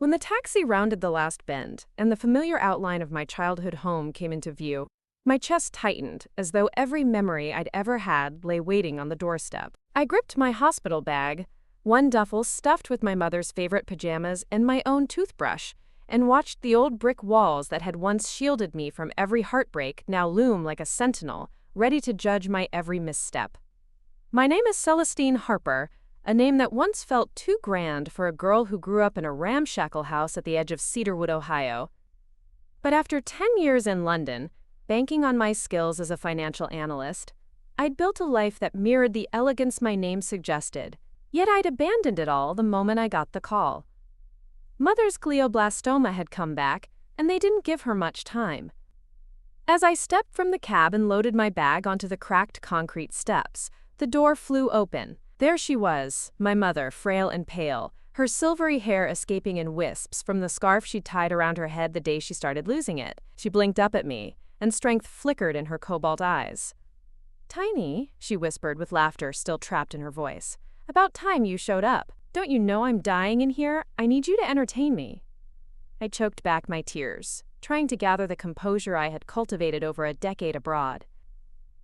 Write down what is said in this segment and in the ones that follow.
When the taxi rounded the last bend and the familiar outline of my childhood home came into view, my chest tightened as though every memory I'd ever had lay waiting on the doorstep. I gripped my hospital bag, one duffel stuffed with my mother's favorite pajamas and my own toothbrush, and watched the old brick walls that had once shielded me from every heartbreak now loom like a sentinel, ready to judge my every misstep. My name is Celestine Harper, a name that once felt too grand for a girl who grew up in a ramshackle house at the edge of Cedarwood, Ohio. But after 10 years in London, banking on my skills as a financial analyst, I'd built a life that mirrored the elegance my name suggested, yet I'd abandoned it all the moment I got the call. Mother's glioblastoma had come back, and they didn't give her much time. As I stepped from the cab and loaded my bag onto the cracked concrete steps, the door flew open. There she was, my mother, frail and pale, her silvery hair escaping in wisps from the scarf she'd tied around her head the day she started losing it. She blinked up at me, and strength flickered in her cobalt eyes. "Tiny," she whispered with laughter still trapped in her voice. "About time you showed up. Don't you know I'm dying in here? I need you to entertain me." I choked back my tears, trying to gather the composure I had cultivated over a decade abroad.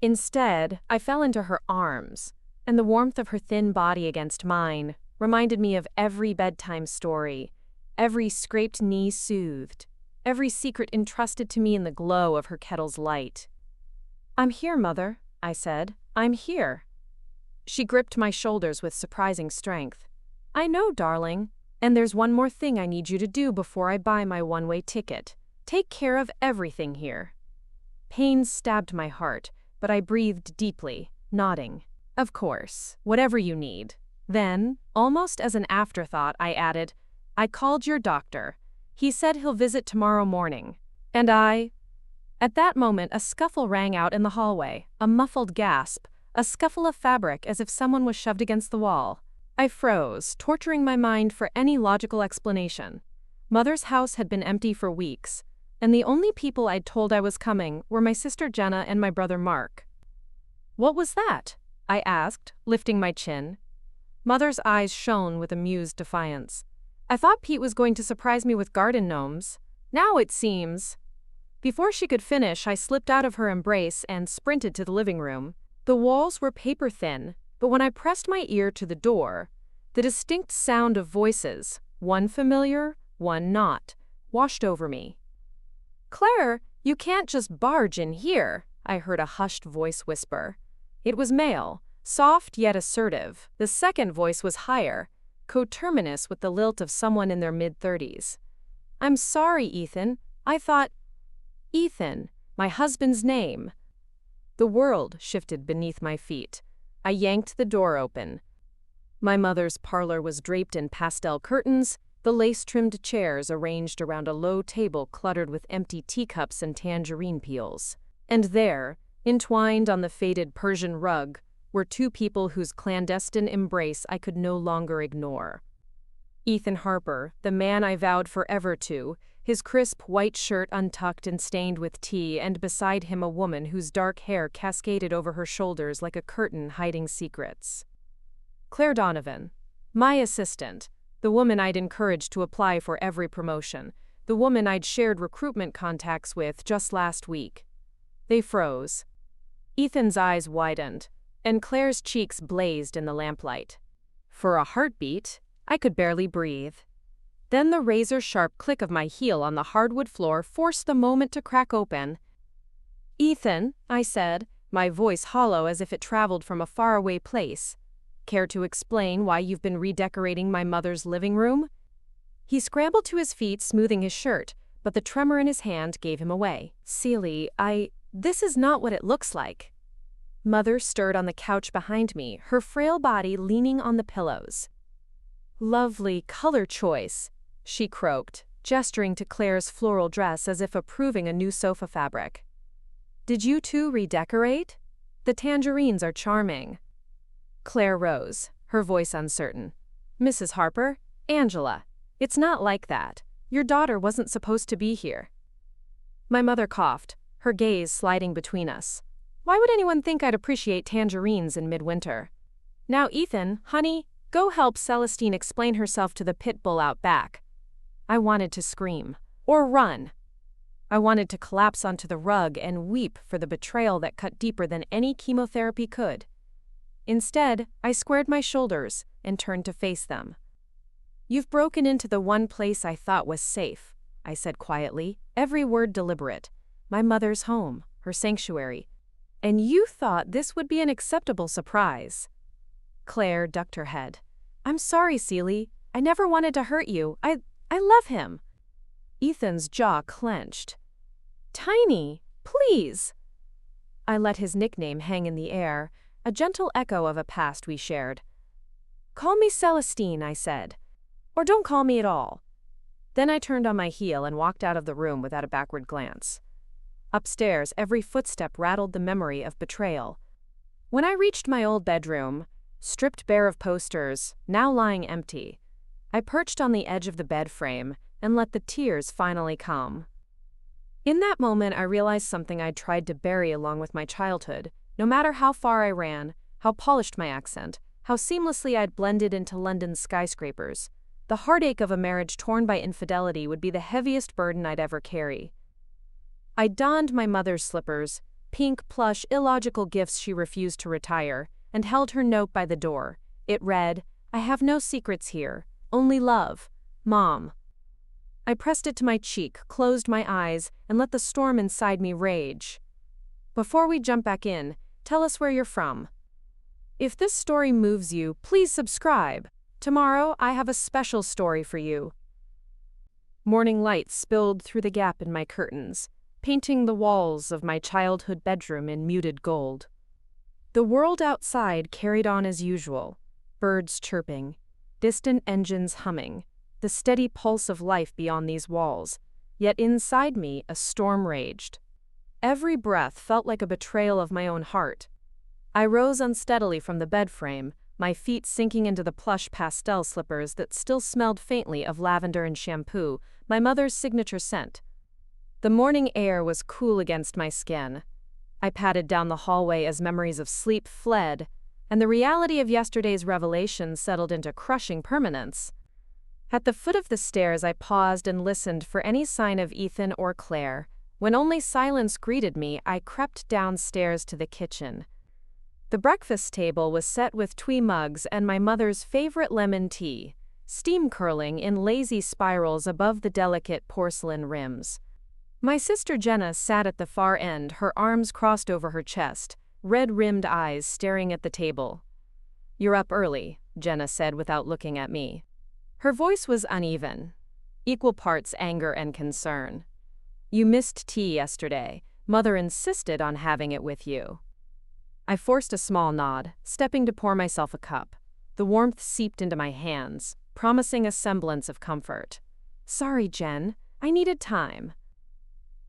Instead, I fell into her arms, and the warmth of her thin body against mine reminded me of every bedtime story, every scraped knee soothed, every secret entrusted to me in the glow of her kettle's light. "I'm here, Mother," I said. "I'm here." She gripped my shoulders with surprising strength. "I know, darling. And there's one more thing I need you to do before I buy my one-way ticket. Take care of everything here." Pain stabbed my heart, but I breathed deeply, nodding. "Of course, whatever you need." Then, almost as an afterthought, I added, "I called your doctor. He said he'll visit tomorrow morning." And At that moment, a scuffle rang out in the hallway, a muffled gasp, a scuffle of fabric as if someone was shoved against the wall. I froze, torturing my mind for any logical explanation. Mother's house had been empty for weeks, and the only people I'd told I was coming were my sister Jenna and my brother Mark. "What was that?" I asked, lifting my chin. Mother's eyes shone with amused defiance. "I thought Pete was going to surprise me with garden gnomes. Now it seems—" Before she could finish, I slipped out of her embrace and sprinted to the living room. The walls were paper-thin, but when I pressed my ear to the door, the distinct sound of voices, one familiar, one not, washed over me. "Claire, you can't just barge in here," I heard a hushed voice whisper. It was male, soft yet assertive. The second voice was higher, coterminous with the lilt of someone in their mid-30s. "I'm sorry, Ethan. I thought—" Ethan, my husband's name. The world shifted beneath my feet. I yanked the door open. My mother's parlor was draped in pastel curtains, the lace-trimmed chairs arranged around a low table cluttered with empty teacups and tangerine peels. And there, entwined on the faded Persian rug, were two people whose clandestine embrace I could no longer ignore. Ethan Harper, the man I vowed forever to, his crisp white shirt untucked and stained with tea, and beside him a woman whose dark hair cascaded over her shoulders like a curtain hiding secrets. Claire Donovan, my assistant, the woman I'd encouraged to apply for every promotion, the woman I'd shared recruitment contacts with just last week. They froze. Ethan's eyes widened, and Claire's cheeks blazed in the lamplight. For a heartbeat, I could barely breathe. Then the razor-sharp click of my heel on the hardwood floor forced the moment to crack open. "Ethan," I said, my voice hollow as if it traveled from a faraway place. "Care to explain why you've been redecorating my mother's living room?" He scrambled to his feet, smoothing his shirt, but the tremor in his hand gave him away. "Celie, this is not what it looks like." Mother stirred on the couch behind me, her frail body leaning on the pillows. "Lovely color choice," she croaked, gesturing to Claire's floral dress as if approving a new sofa fabric. "Did you two redecorate? The tangerines are charming." Claire rose, her voice uncertain. "Mrs. Harper, Angela, it's not like that. Your daughter wasn't supposed to be here." My mother coughed, her gaze sliding between us. "Why would anyone think I'd appreciate tangerines in midwinter?" "Now, Ethan, honey, go help Celestine explain herself to the pit bull out back." I wanted to scream. Or run. I wanted to collapse onto the rug and weep for the betrayal that cut deeper than any chemotherapy could. Instead, I squared my shoulders and turned to face them. "You've broken into the one place I thought was safe," I said quietly, every word deliberate. "My mother's home, her sanctuary. And you thought this would be an acceptable surprise." Claire ducked her head. "I'm sorry, Celie. I never wanted to hurt you. I love him." Ethan's jaw clenched. "Tiny, please." I let his nickname hang in the air, a gentle echo of a past we shared. "Call me Celestine," I said. "Or don't call me at all." Then I turned on my heel and walked out of the room without a backward glance. Upstairs, every footstep rattled the memory of betrayal. When I reached my old bedroom, stripped bare of posters, now lying empty, I perched on the edge of the bed frame and let the tears finally come. In that moment, I realized something I'd tried to bury along with my childhood. No matter how far I ran, how polished my accent, how seamlessly I'd blended into London's skyscrapers, the heartache of a marriage torn by infidelity would be the heaviest burden I'd ever carry. I donned my mother's slippers, pink, plush, illogical gifts she refused to retire, and held her note by the door. It read, "I have no secrets here, only love. Mom." I pressed it to my cheek, closed my eyes, and let the storm inside me rage. Before we jump back in, tell us where you're from. If this story moves you, please subscribe. Tomorrow, I have a special story for you. Morning light spilled through the gap in my curtains, painting the walls of my childhood bedroom in muted gold. The world outside carried on as usual, birds chirping, distant engines humming, the steady pulse of life beyond these walls, yet inside me a storm raged. Every breath felt like a betrayal of my own heart. I rose unsteadily from the bed frame, my feet sinking into the plush pastel slippers that still smelled faintly of lavender and shampoo, my mother's signature scent. The morning air was cool against my skin. I padded down the hallway as memories of sleep fled, and the reality of yesterday's revelation settled into crushing permanence. At the foot of the stairs, I paused and listened for any sign of Ethan or Claire. When only silence greeted me, I crept downstairs to the kitchen. The breakfast table was set with twee mugs and my mother's favorite lemon tea, steam curling in lazy spirals above the delicate porcelain rims. My sister Jenna sat at the far end, her arms crossed over her chest, red-rimmed eyes staring at the table. "You're up early," Jenna said without looking at me. Her voice was uneven, equal parts anger and concern. "You missed tea yesterday. Mother insisted on having it with you." I forced a small nod, stepping to pour myself a cup. The warmth seeped into my hands, promising a semblance of comfort. "Sorry, Jen. I needed time."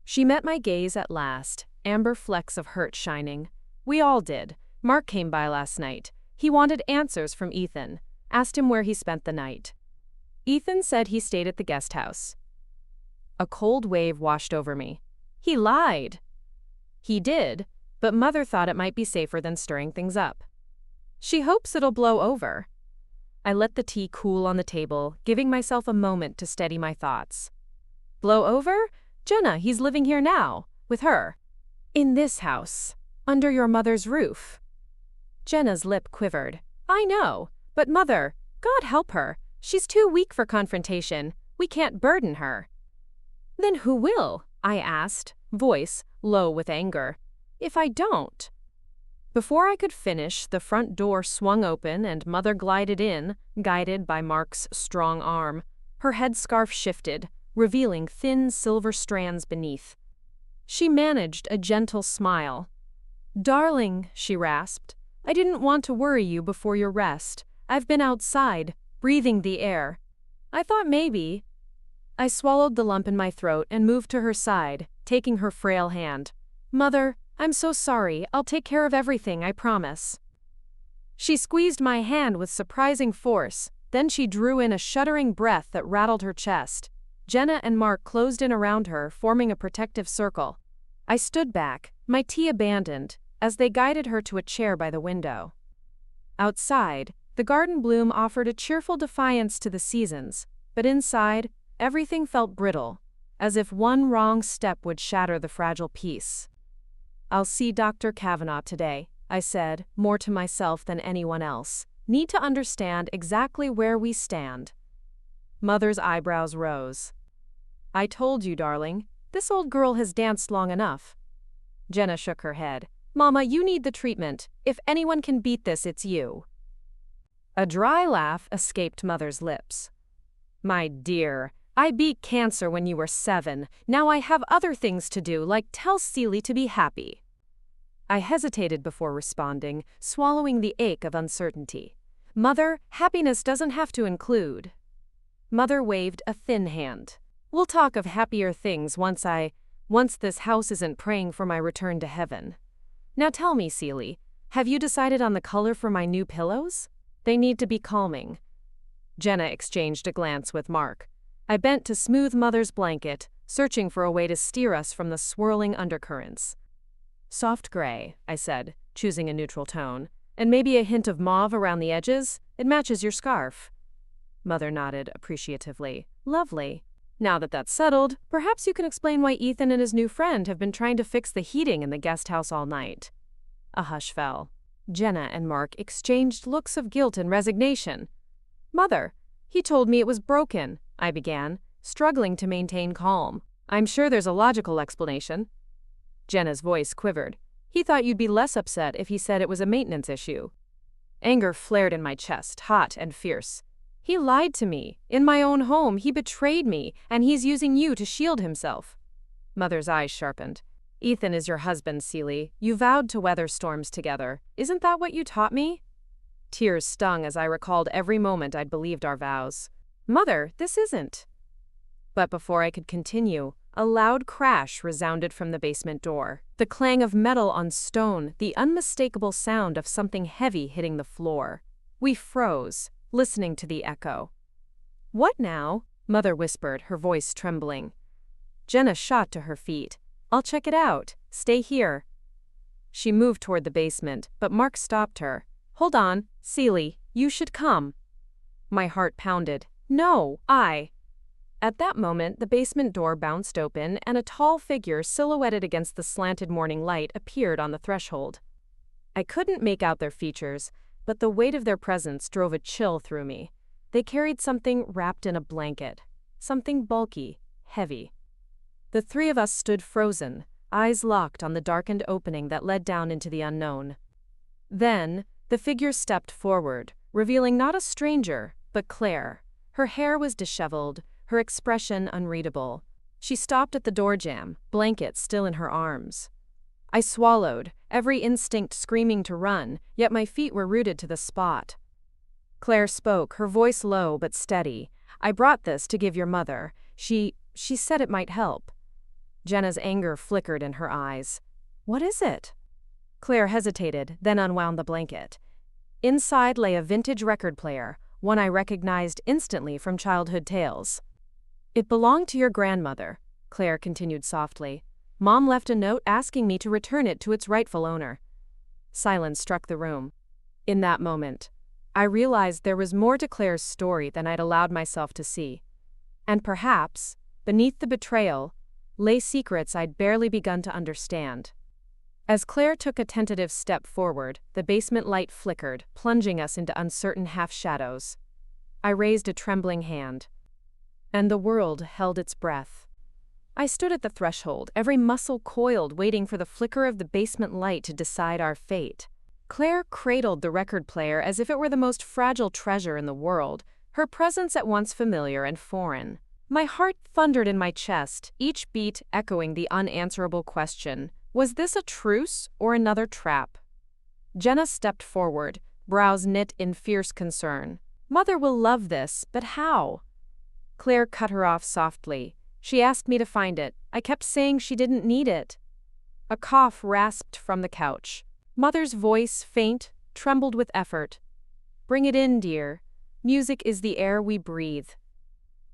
She met my gaze at last, amber flecks of hurt shining. "We all did. Mark came by last night. He wanted answers from Ethan. Asked him where he spent the night. Ethan said he stayed at the guest house." A cold wave washed over me. He lied. He did, but Mother thought it might be safer than stirring things up. She hopes it'll blow over. I let the tea cool on the table, giving myself a moment to steady my thoughts. Blow over? Jenna, he's living here now, with her. In this house, under your mother's roof. Jenna's lip quivered. "I know, but Mother, God help her. She's too weak for confrontation. We can't burden her." "Then who will?" I asked, voice low with anger. "If I don't?" Before I could finish, the front door swung open and Mother glided in, guided by Mark's strong arm. Her headscarf shifted, revealing thin silver strands beneath. She managed a gentle smile. "Darling," she rasped, "I didn't want to worry you before your rest. I've been outside, breathing the air. I thought maybe—" I swallowed the lump in my throat and moved to her side, taking her frail hand. "Mother, I'm so sorry. I'll take care of everything, I promise." She squeezed my hand with surprising force, then she drew in a shuddering breath that rattled her chest. Jenna and Mark closed in around her, forming a protective circle. I stood back, my tea abandoned, as they guided her to a chair by the window. Outside, the garden bloom offered a cheerful defiance to the seasons, but inside, everything felt brittle, as if one wrong step would shatter the fragile peace. "I'll see Dr. Kavanaugh today," I said, more to myself than anyone else. "Need to understand exactly where we stand." Mother's eyebrows rose. "I told you, darling. This old girl has danced long enough." Jenna shook her head. "Mama, you need the treatment. If anyone can beat this, it's you." A dry laugh escaped Mother's lips. "My dear, I beat cancer when you were 7. Now I have other things to do, like tell Seely to be happy." I hesitated before responding, swallowing the ache of uncertainty. "Mother, happiness doesn't have to include." Mother waved a thin hand. "We'll talk of happier things once this house isn't praying for my return to heaven. Now tell me, Seely, have you decided on the color for my new pillows? They need to be calming." Jenna exchanged a glance with Mark. I bent to smooth Mother's blanket, searching for a way to steer us from the swirling undercurrents. "Soft gray," I said, choosing a neutral tone. "And maybe a hint of mauve around the edges? It matches your scarf." Mother nodded appreciatively. "Lovely. Now that that's settled, perhaps you can explain why Ethan and his new friend have been trying to fix the heating in the guest house all night." A hush fell. Jenna and Mark exchanged looks of guilt and resignation. "Mother, he told me it was broken," I began, struggling to maintain calm. "I'm sure there's a logical explanation." Jenna's voice quivered. "He thought you'd be less upset if he said it was a maintenance issue." Anger flared in my chest, hot and fierce. "He lied to me. In my own home, he betrayed me, and he's using you to shield himself." Mother's eyes sharpened. "Ethan is your husband, Seely. You vowed to weather storms together. Isn't that what you taught me?" Tears stung as I recalled every moment I'd believed our vows. "Mother, this isn't." But before I could continue, a loud crash resounded from the basement door. The clang of metal on stone, the unmistakable sound of something heavy hitting the floor. We froze, listening to the echo. "What now?" Mother whispered, her voice trembling. Jenna shot to her feet. "I'll check it out. Stay here." She moved toward the basement, but Mark stopped her. "Hold on, Seely, you should come." My heart pounded. "No, At that moment, the basement door bounced open, and a tall figure silhouetted against the slanted morning light appeared on the threshold. I couldn't make out their features, but the weight of their presence drove a chill through me. They carried something wrapped in a blanket, something bulky, heavy. The three of us stood frozen, eyes locked on the darkened opening that led down into the unknown. Then, the figure stepped forward, revealing not a stranger, but Claire. Her hair was disheveled, her expression unreadable. She stopped at the door jamb, blanket still in her arms. I swallowed, every instinct screaming to run, yet my feet were rooted to the spot. Claire spoke, her voice low but steady. "I brought this to give your mother. She said it might help." Jenna's anger flickered in her eyes. "What is it?" Claire hesitated, then unwound the blanket. Inside lay a vintage record player, one I recognized instantly from childhood tales. "It belonged to your grandmother," Claire continued softly. "Mom left a note asking me to return it to its rightful owner." Silence struck the room. In that moment, I realized there was more to Claire's story than I'd allowed myself to see. And perhaps, beneath the betrayal, lay secrets I'd barely begun to understand. As Claire took a tentative step forward, the basement light flickered, plunging us into uncertain half-shadows. I raised a trembling hand, and the world held its breath. I stood at the threshold, every muscle coiled, waiting for the flicker of the basement light to decide our fate. Claire cradled the record player as if it were the most fragile treasure in the world, her presence at once familiar and foreign. My heart thundered in my chest, each beat echoing the unanswerable question: was this a truce or another trap? Jenna stepped forward, brows knit in fierce concern. "Mother will love this, but how?" Claire cut her off softly. "She asked me to find it. I kept saying she didn't need it." A cough rasped from the couch. Mother's voice, faint, trembled with effort. "Bring it in, dear. Music is the air we breathe."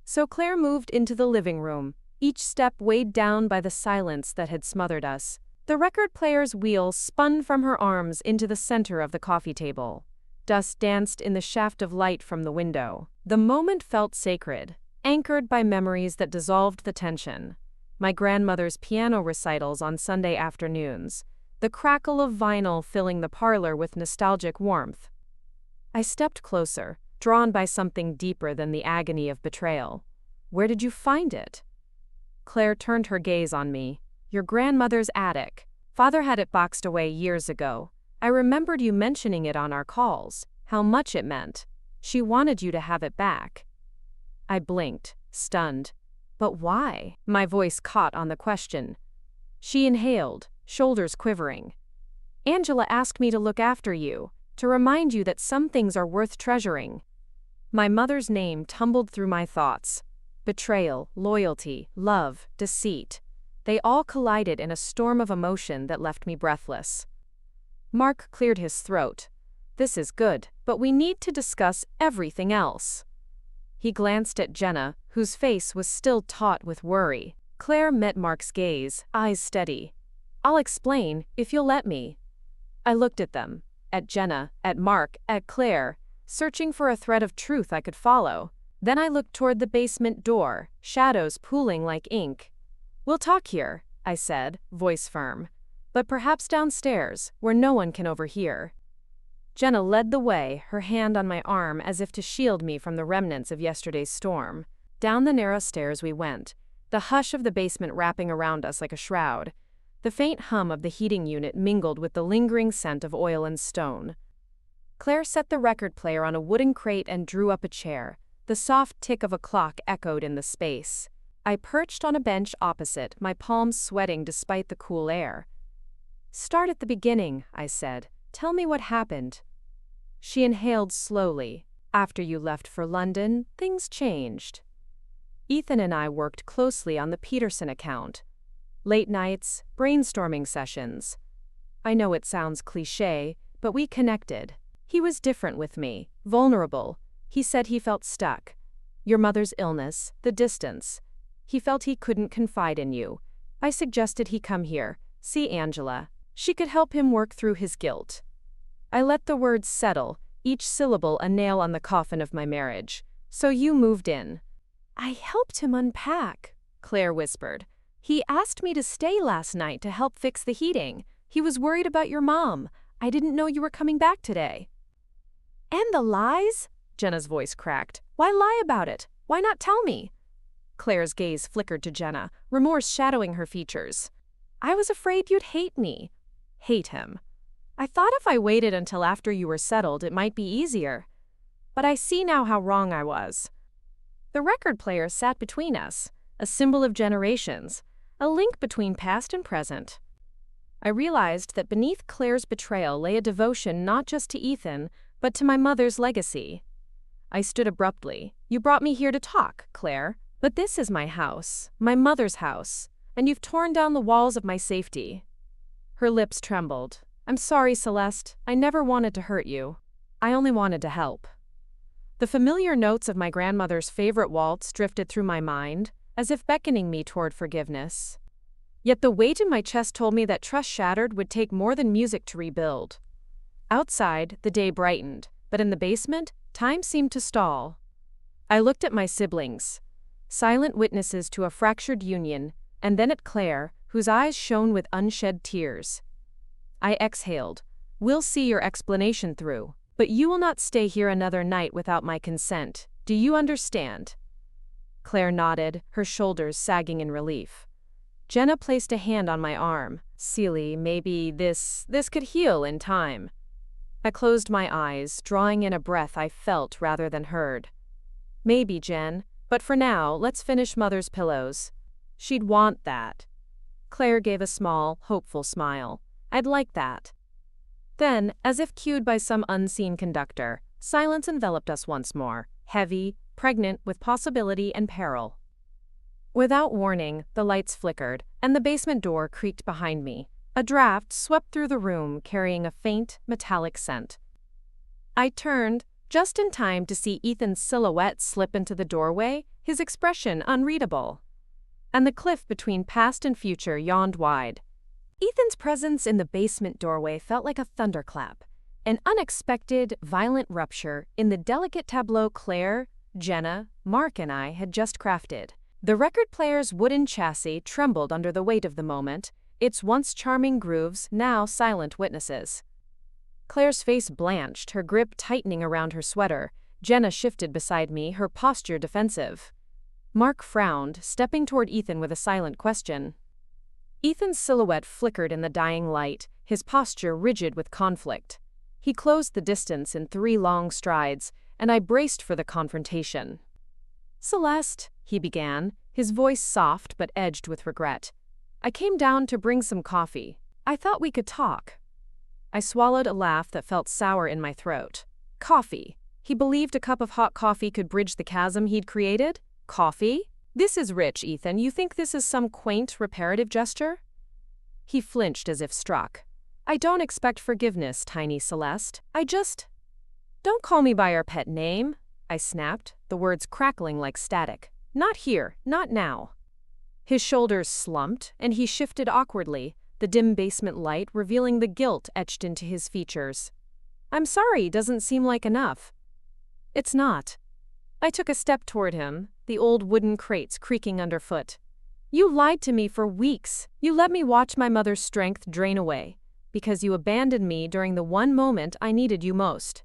So Claire moved into the living room, each step weighed down by the silence that had smothered us. The record player's wheel spun from her arms into the center of the coffee table. Dust danced in the shaft of light from the window. The moment felt sacred. anchored by memories that dissolved the tension. My grandmother's piano recitals on Sunday afternoons, the crackle of vinyl filling the parlor with nostalgic warmth. I stepped closer, drawn by something deeper than the agony of betrayal. "Where did you find it?" Claire turned her gaze on me. "Your grandmother's attic. Father had it boxed away years ago. I remembered you mentioning it on our calls, how much it meant. She wanted you to have it back." I blinked, stunned. "But why?" My voice caught on the question. She inhaled, shoulders quivering. "Angela asked me to look after you, to remind you that some things are worth treasuring." My mother's name tumbled through my thoughts. Betrayal, loyalty, love, deceit. They all collided in a storm of emotion that left me breathless. Mark cleared his throat. "This is good, but we need to discuss everything else." He glanced at Jenna, whose face was still taut with worry. Claire met Mark's gaze, eyes steady. "I'll explain, if you'll let me." I looked at them, at Jenna, at Mark, at Claire, searching for a thread of truth I could follow. Then I looked toward the basement door, shadows pooling like ink. "We'll talk here," I said, voice firm. "But perhaps downstairs, where no one can overhear." Jenna led the way, her hand on my arm as if to shield me from the remnants of yesterday's storm. Down the narrow stairs we went, the hush of the basement wrapping around us like a shroud. The faint hum of the heating unit mingled with the lingering scent of oil and stone. Claire set the record player on a wooden crate and drew up a chair. The soft tick of a clock echoed in the space. I perched on a bench opposite, my palms sweating despite the cool air. "Start at the beginning," I said. "Tell me what happened." She inhaled slowly. "After you left for London, things changed. Ethan and I worked closely on the Peterson account. Late nights, brainstorming sessions. I know it sounds cliché, but we connected. He was different with me, vulnerable. He said he felt stuck. Your mother's illness, the distance. He felt he couldn't confide in you. I suggested he come here, see Angela. She could help him work through his guilt." I let the words settle, each syllable a nail on the coffin of my marriage. "So you moved in." "I helped him unpack," Claire whispered. "He asked me to stay last night to help fix the heating. He was worried about your mom. I didn't know you were coming back today." "And the lies?" Jenna's voice cracked. "Why lie about it? Why not tell me?" Claire's gaze flickered to Jenna, remorse shadowing her features. "I was afraid you'd hate me." "Hate him." "I thought if I waited until after you were settled, it might be easier. But I see now how wrong I was." The record player sat between us, a symbol of generations, a link between past and present. I realized that beneath Claire's betrayal lay a devotion not just to Ethan, but to my mother's legacy. I stood abruptly. "You brought me here to talk, Claire. But this is my house, my mother's house, and you've torn down the walls of my safety." Her lips trembled. "I'm sorry, Celeste. I never wanted to hurt you. I only wanted to help." The familiar notes of my grandmother's favorite waltz drifted through my mind, as if beckoning me toward forgiveness. Yet the weight in my chest told me that trust shattered would take more than music to rebuild. Outside, the day brightened, but in the basement, time seemed to stall. I looked at my siblings, silent witnesses to a fractured union, and then at Claire, whose eyes shone with unshed tears. I exhaled. "We'll see your explanation through, but you will not stay here another night without my consent. Do you understand?" Claire nodded, her shoulders sagging in relief. Jenna placed a hand on my arm. "Silly, maybe this could heal in time." I closed my eyes, drawing in a breath I felt rather than heard. "Maybe, Jen, but for now, let's finish Mother's pillows." "She'd want that." Claire gave a small, hopeful smile. "I'd like that." Then, as if cued by some unseen conductor, silence enveloped us once more, heavy, pregnant with possibility and peril. Without warning, the lights flickered, and the basement door creaked behind me. A draft swept through the room, carrying a faint, metallic scent. I turned, just in time to see Ethan's silhouette slip into the doorway, his expression unreadable. And the cliff between past and future yawned wide. Ethan's presence in the basement doorway felt like a thunderclap, an unexpected, violent rupture in the delicate tableau Claire, Jenna, Mark and I had just crafted. The record player's wooden chassis trembled under the weight of the moment, its once charming grooves now silent witnesses. Claire's face blanched, her grip tightening around her sweater. Jenna shifted beside me, her posture defensive. Mark frowned, stepping toward Ethan with a silent question. Ethan's silhouette flickered in the dying light, his posture rigid with conflict. He closed the distance in 3 long strides, and I braced for the confrontation. "Celeste," he began, his voice soft but edged with regret. "I came down to bring some coffee. I thought we could talk." I swallowed a laugh that felt sour in my throat. Coffee. He believed a cup of hot coffee could bridge the chasm he'd created? Coffee? "This is rich, Ethan. You think this is some quaint, reparative gesture?" He flinched as if struck. "I don't expect forgiveness, tiny Celeste. Don't call me by our pet name," I snapped, the words crackling like static. "Not here, not now." His shoulders slumped, and he shifted awkwardly, the dim basement light revealing the guilt etched into his features. "I'm sorry, doesn't seem like enough." "It's not." I took a step toward him, the old wooden crates creaking underfoot. "You lied to me for weeks. You let me watch my mother's strength drain away, because you abandoned me during the one moment I needed you most."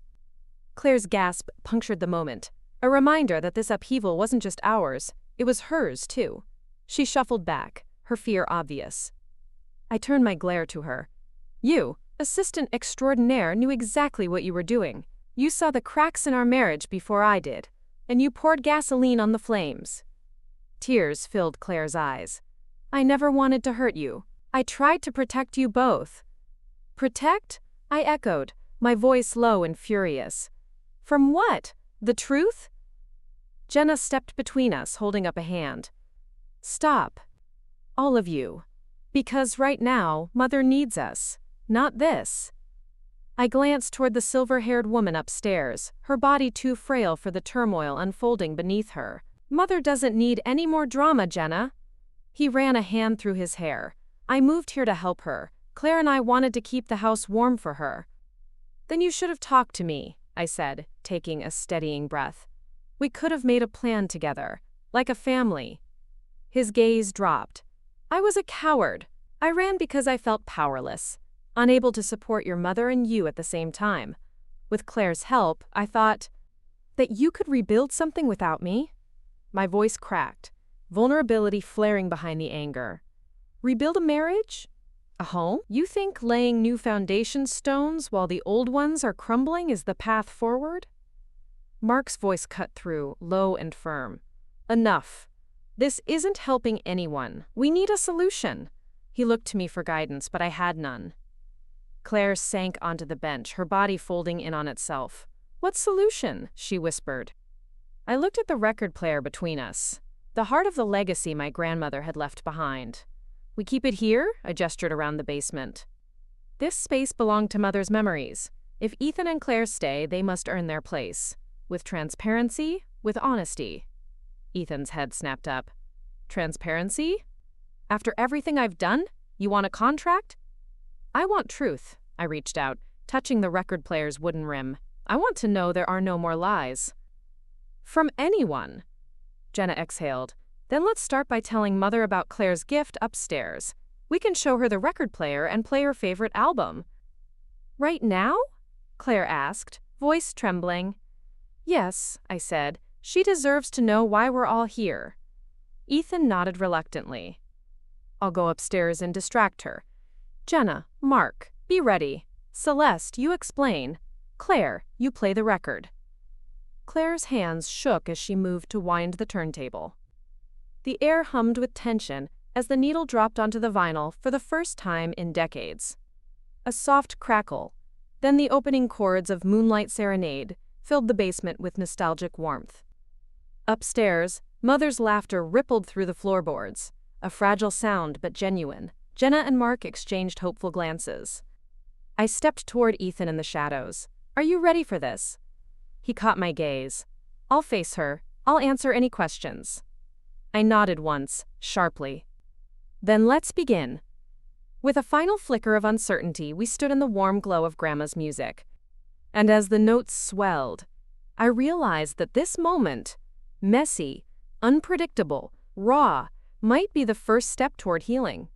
Claire's gasp punctured the moment, a reminder that this upheaval wasn't just ours, it was hers too. She shuffled back, her fear obvious. I turned my glare to her. "You, assistant extraordinaire, knew exactly what you were doing. You saw the cracks in our marriage before I did, and you poured gasoline on the flames." Tears filled Claire's eyes. "I never wanted to hurt you. I tried to protect you both." "Protect?" I echoed, my voice low and furious. "From what? The truth?" Jenna stepped between us, holding up a hand. "Stop. All of you. Because right now, Mother needs us. Not this." I glanced toward the silver-haired woman upstairs, her body too frail for the turmoil unfolding beneath her. "Mother doesn't need any more drama, Jenna." He ran a hand through his hair. "I moved here to help her. Claire and I wanted to keep the house warm for her." "Then you should have talked to me," I said, taking a steadying breath. "We could have made a plan together, like a family." His gaze dropped. "I was a coward. I ran because I felt powerless, unable to support your mother and you at the same time. With Claire's help, I thought that you could rebuild something without me." My voice cracked, vulnerability flaring behind the anger. "Rebuild a marriage? A home? You think laying new foundation stones while the old ones are crumbling is the path forward?" Mark's voice cut through, low and firm. "Enough. This isn't helping anyone. We need a solution." He looked to me for guidance, but I had none. Claire sank onto the bench, her body folding in on itself. "What solution?" she whispered. I looked at the record player between us, the heart of the legacy my grandmother had left behind. "We keep it here?" I gestured around the basement. "This space belonged to Mother's memories. If Ethan and Claire stay, they must earn their place. With transparency, with honesty." Ethan's head snapped up. "Transparency? After everything I've done? You want a contract?" "I want truth." I reached out, touching the record player's wooden rim. "I want to know there are no more lies." "From anyone." Jenna exhaled. "Then let's start by telling Mother about Claire's gift upstairs. We can show her the record player and play her favorite album." "Right now?" Claire asked, voice trembling. "Yes," I said. "She deserves to know why we're all here." Ethan nodded reluctantly. "I'll go upstairs and distract her. Jenna, Mark, be ready. Celeste, you explain. Claire, you play the record." Claire's hands shook as she moved to wind the turntable. The air hummed with tension as the needle dropped onto the vinyl for the first time in decades. A soft crackle, then the opening chords of Moonlight Serenade filled the basement with nostalgic warmth. Upstairs, Mother's laughter rippled through the floorboards, a fragile sound but genuine. Jenna and Mark exchanged hopeful glances. I stepped toward Ethan in the shadows. "Are you ready for this?" He caught my gaze. "I'll face her. I'll answer any questions." I nodded once, sharply. "Then let's begin." With a final flicker of uncertainty, we stood in the warm glow of Grandma's music. And as the notes swelled, I realized that this moment, messy, unpredictable, raw, might be the first step toward healing.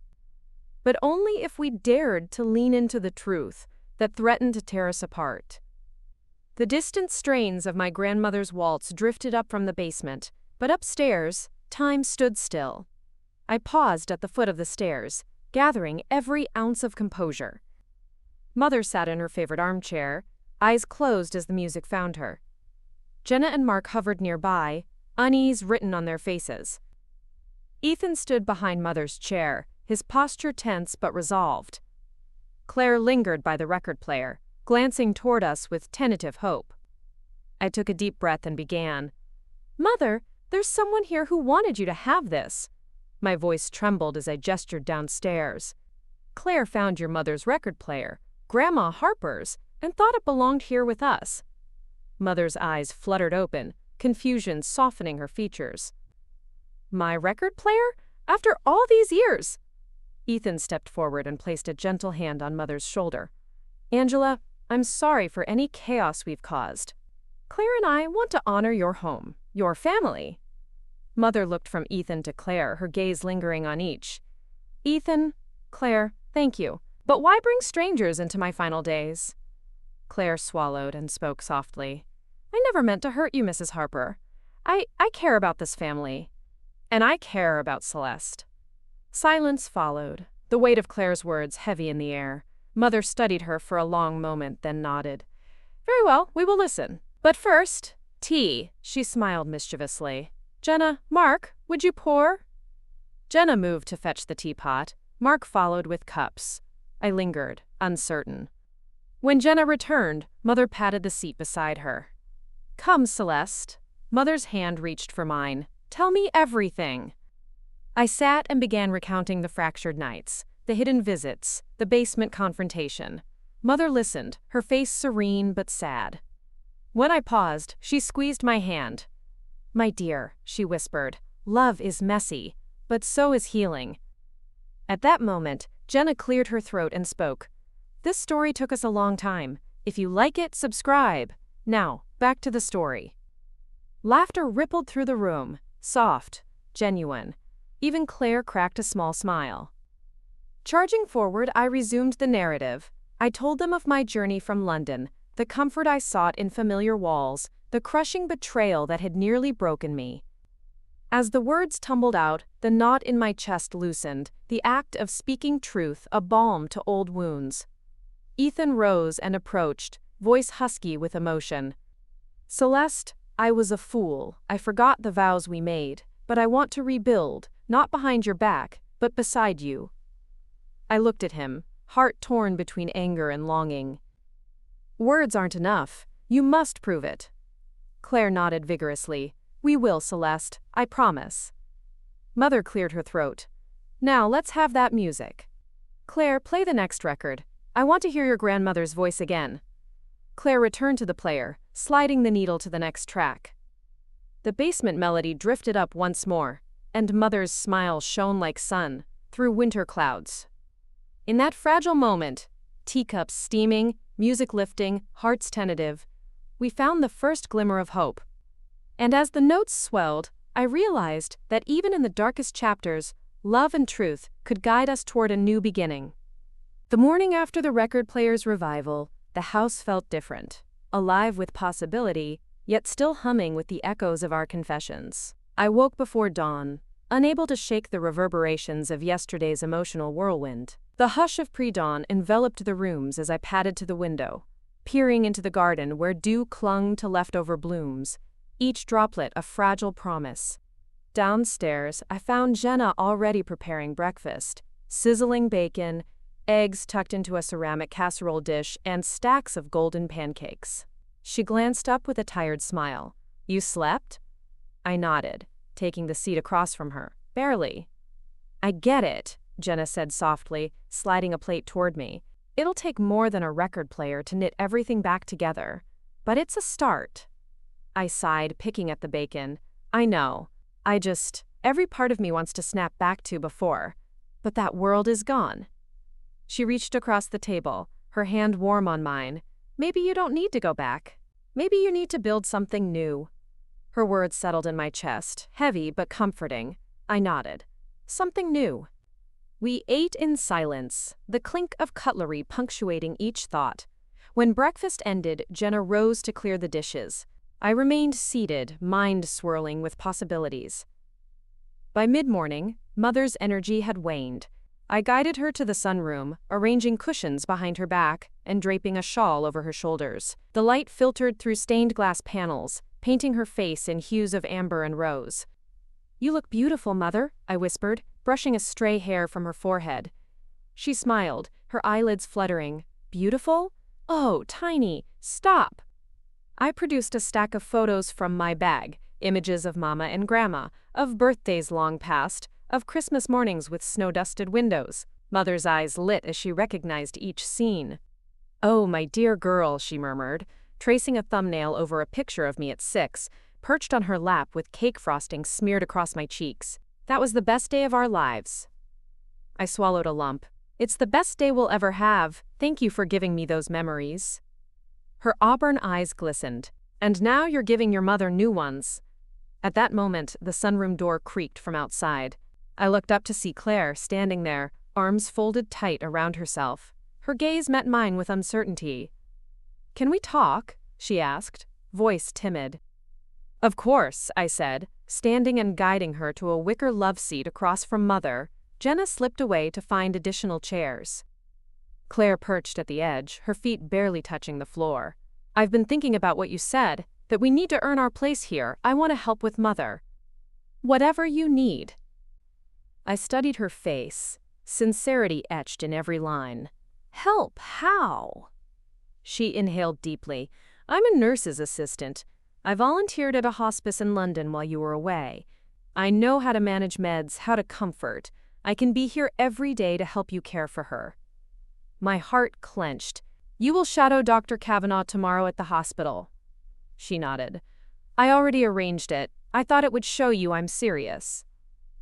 But only if we dared to lean into the truth that threatened to tear us apart. The distant strains of my grandmother's waltz drifted up from the basement, but upstairs, time stood still. I paused at the foot of the stairs, gathering every ounce of composure. Mother sat in her favorite armchair, eyes closed as the music found her. Jenna and Mark hovered nearby, unease written on their faces. Ethan stood behind Mother's chair, his posture tense but resolved. Claire lingered by the record player, glancing toward us with tentative hope. I took a deep breath and began. "Mother, there's someone here who wanted you to have this." My voice trembled as I gestured downstairs. "Claire found your mother's record player, Grandma Harper's, and thought it belonged here with us." Mother's eyes fluttered open, confusion softening her features. "My record player? After all these years?" Ethan stepped forward and placed a gentle hand on Mother's shoulder. "Angela, I'm sorry for any chaos we've caused. Claire and I want to honor your home, your family." Mother looked from Ethan to Claire, her gaze lingering on each. "Ethan, Claire, thank you. But why bring strangers into my final days?" Claire swallowed and spoke softly. "I never meant to hurt you, Mrs. Harper. I care about this family. And I care about Celeste." Silence followed, the weight of Claire's words heavy in the air. Mother studied her for a long moment, then nodded. "Very well, we will listen. But first, tea," she smiled mischievously. "Jenna, Mark, would you pour?" Jenna moved to fetch the teapot. Mark followed with cups. I lingered, uncertain. When Jenna returned, Mother patted the seat beside her. "Come, Celeste." Mother's hand reached for mine. "Tell me everything." I sat and began recounting the fractured nights, the hidden visits, the basement confrontation. Mother listened, her face serene but sad. When I paused, she squeezed my hand. "My dear," she whispered, "love is messy, but so is healing." At that moment, Jenna cleared her throat and spoke. "This story took us a long time. If you like it, subscribe. Now, back to the story." Laughter rippled through the room, soft, genuine. Even Claire cracked a small smile. Charging forward, I resumed the narrative. I told them of my journey from London, the comfort I sought in familiar walls, the crushing betrayal that had nearly broken me. As the words tumbled out, the knot in my chest loosened, the act of speaking truth a balm to old wounds. Ethan rose and approached, voice husky with emotion. "Celeste, I was a fool. I forgot the vows we made, but I want to rebuild, not behind your back, but beside you." I looked at him, heart torn between anger and longing. "Words aren't enough. You must prove it." Claire nodded vigorously. "We will, Celeste, I promise." Mother cleared her throat. "Now let's have that music. Claire, play the next record. I want to hear your grandmother's voice again." Claire returned to the player, sliding the needle to the next track. The basement melody drifted up once more, and Mother's smile shone like sun, through winter clouds. In that fragile moment, teacups steaming, music lifting, hearts tentative, we found the first glimmer of hope. And as the notes swelled, I realized that even in the darkest chapters, love and truth could guide us toward a new beginning. The morning after the record player's revival, the house felt different, alive with possibility, yet still humming with the echoes of our confessions. I woke before dawn, unable to shake the reverberations of yesterday's emotional whirlwind. The hush of pre-dawn enveloped the rooms as I padded to the window, peering into the garden where dew clung to leftover blooms, each droplet a fragile promise. Downstairs, I found Jenna already preparing breakfast, sizzling bacon, eggs tucked into a ceramic casserole dish, and stacks of golden pancakes. She glanced up with a tired smile. "You slept?" I nodded, taking the seat across from her. "Barely." "I get it," Jenna said softly, sliding a plate toward me. "It'll take more than a record player to knit everything back together. But it's a start." I sighed, picking at the bacon. "I know. Every part of me wants to snap back to before. But that world is gone." She reached across the table, her hand warm on mine. "Maybe you don't need to go back. Maybe you need to build something new." Her words settled in my chest, heavy but comforting. I nodded. Something new. We ate in silence, the clink of cutlery punctuating each thought. When breakfast ended, Jenna rose to clear the dishes. I remained seated, mind swirling with possibilities. By mid-morning, Mother's energy had waned. I guided her to the sunroom, arranging cushions behind her back and draping a shawl over her shoulders. The light filtered through stained glass panels, painting her face in hues of amber and rose. "You look beautiful, Mother," I whispered, brushing a stray hair from her forehead. She smiled, her eyelids fluttering. "Beautiful? Oh, Tiny, stop!" I produced a stack of photos from my bag, images of Mama and Grandma, of birthdays long past, of Christmas mornings with snow-dusted windows. Mother's eyes lit as she recognized each scene. "Oh, my dear girl," she murmured, tracing a thumbnail over a picture of me at 6, perched on her lap with cake frosting smeared across my cheeks. "That was the best day of our lives." I swallowed a lump. "It's the best day we'll ever have. Thank you for giving me those memories." Her auburn eyes glistened. "And now you're giving your mother new ones." At that moment, the sunroom door creaked from outside. I looked up to see Claire standing there, arms folded tight around herself. Her gaze met mine with uncertainty. "Can we talk?" she asked, voice timid. "Of course," I said, standing and guiding her to a wicker love seat across from Mother. Jenna slipped away to find additional chairs. Claire perched at the edge, her feet barely touching the floor. "I've been thinking about what you said, that we need to earn our place here. I want to help with Mother." "Whatever you need." I studied her face, sincerity etched in every line. "Help, how?" She inhaled deeply. "I'm a nurse's assistant. I volunteered at a hospice in London while you were away. I know how to manage meds, how to comfort. I can be here every day to help you care for her." My heart clenched. "You will shadow Dr. Kavanaugh tomorrow at the hospital." She nodded. "I already arranged it. I thought it would show you I'm serious."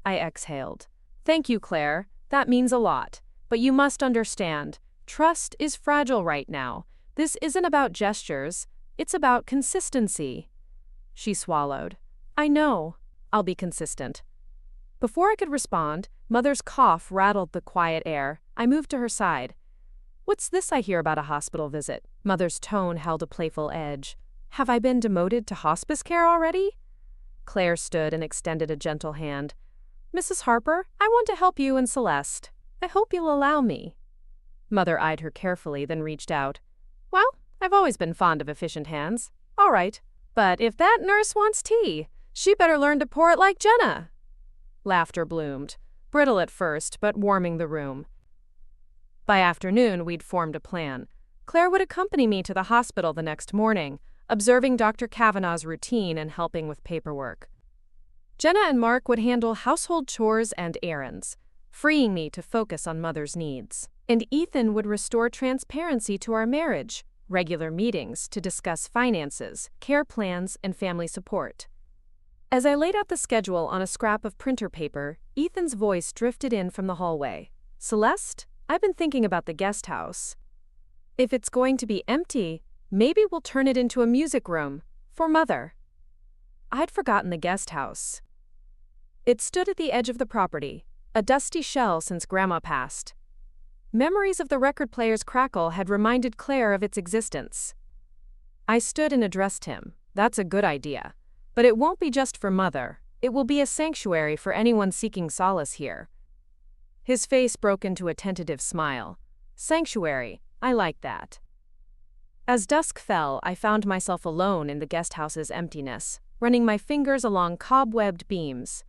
I exhaled. "Thank you, Claire. That means a lot. But you must understand, trust is fragile right now. This isn't about gestures. It's about consistency." She swallowed. "I know. I'll be consistent." Before I could respond, Mother's cough rattled the quiet air. I moved to her side. "What's this I hear about a hospital visit?" Mother's tone held a playful edge. "Have I been demoted to hospice care already?" Claire stood and extended a gentle hand. "Mrs. Harper, I want to help you and Celeste. I hope you'll allow me." Mother eyed her carefully, then reached out. "Well, I've always been fond of efficient hands. All right. But if that nurse wants tea, she better learn to pour it like Jenna." Laughter bloomed, brittle at first, but warming the room. By afternoon, we'd formed a plan. Claire would accompany me to the hospital the next morning, observing Dr. Kavanaugh's routine and helping with paperwork. Jenna and Mark would handle household chores and errands, freeing me to focus on Mother's needs. And Ethan would restore transparency to our marriage, regular meetings to discuss finances, care plans, and family support. As I laid out the schedule on a scrap of printer paper, Ethan's voice drifted in from the hallway. "Celeste, I've been thinking about the guest house. If it's going to be empty, maybe we'll turn it into a music room for Mother." I'd forgotten the guest house. It stood at the edge of the property, a dusty shell since Grandma passed. Memories of the record player's crackle had reminded Claire of its existence. I stood and addressed him. "That's a good idea. But it won't be just for Mother. It will be a sanctuary for anyone seeking solace here." His face broke into a tentative smile. "Sanctuary, I like that." As dusk fell, I found myself alone in the guest house's emptiness, running my fingers along cobwebbed beams.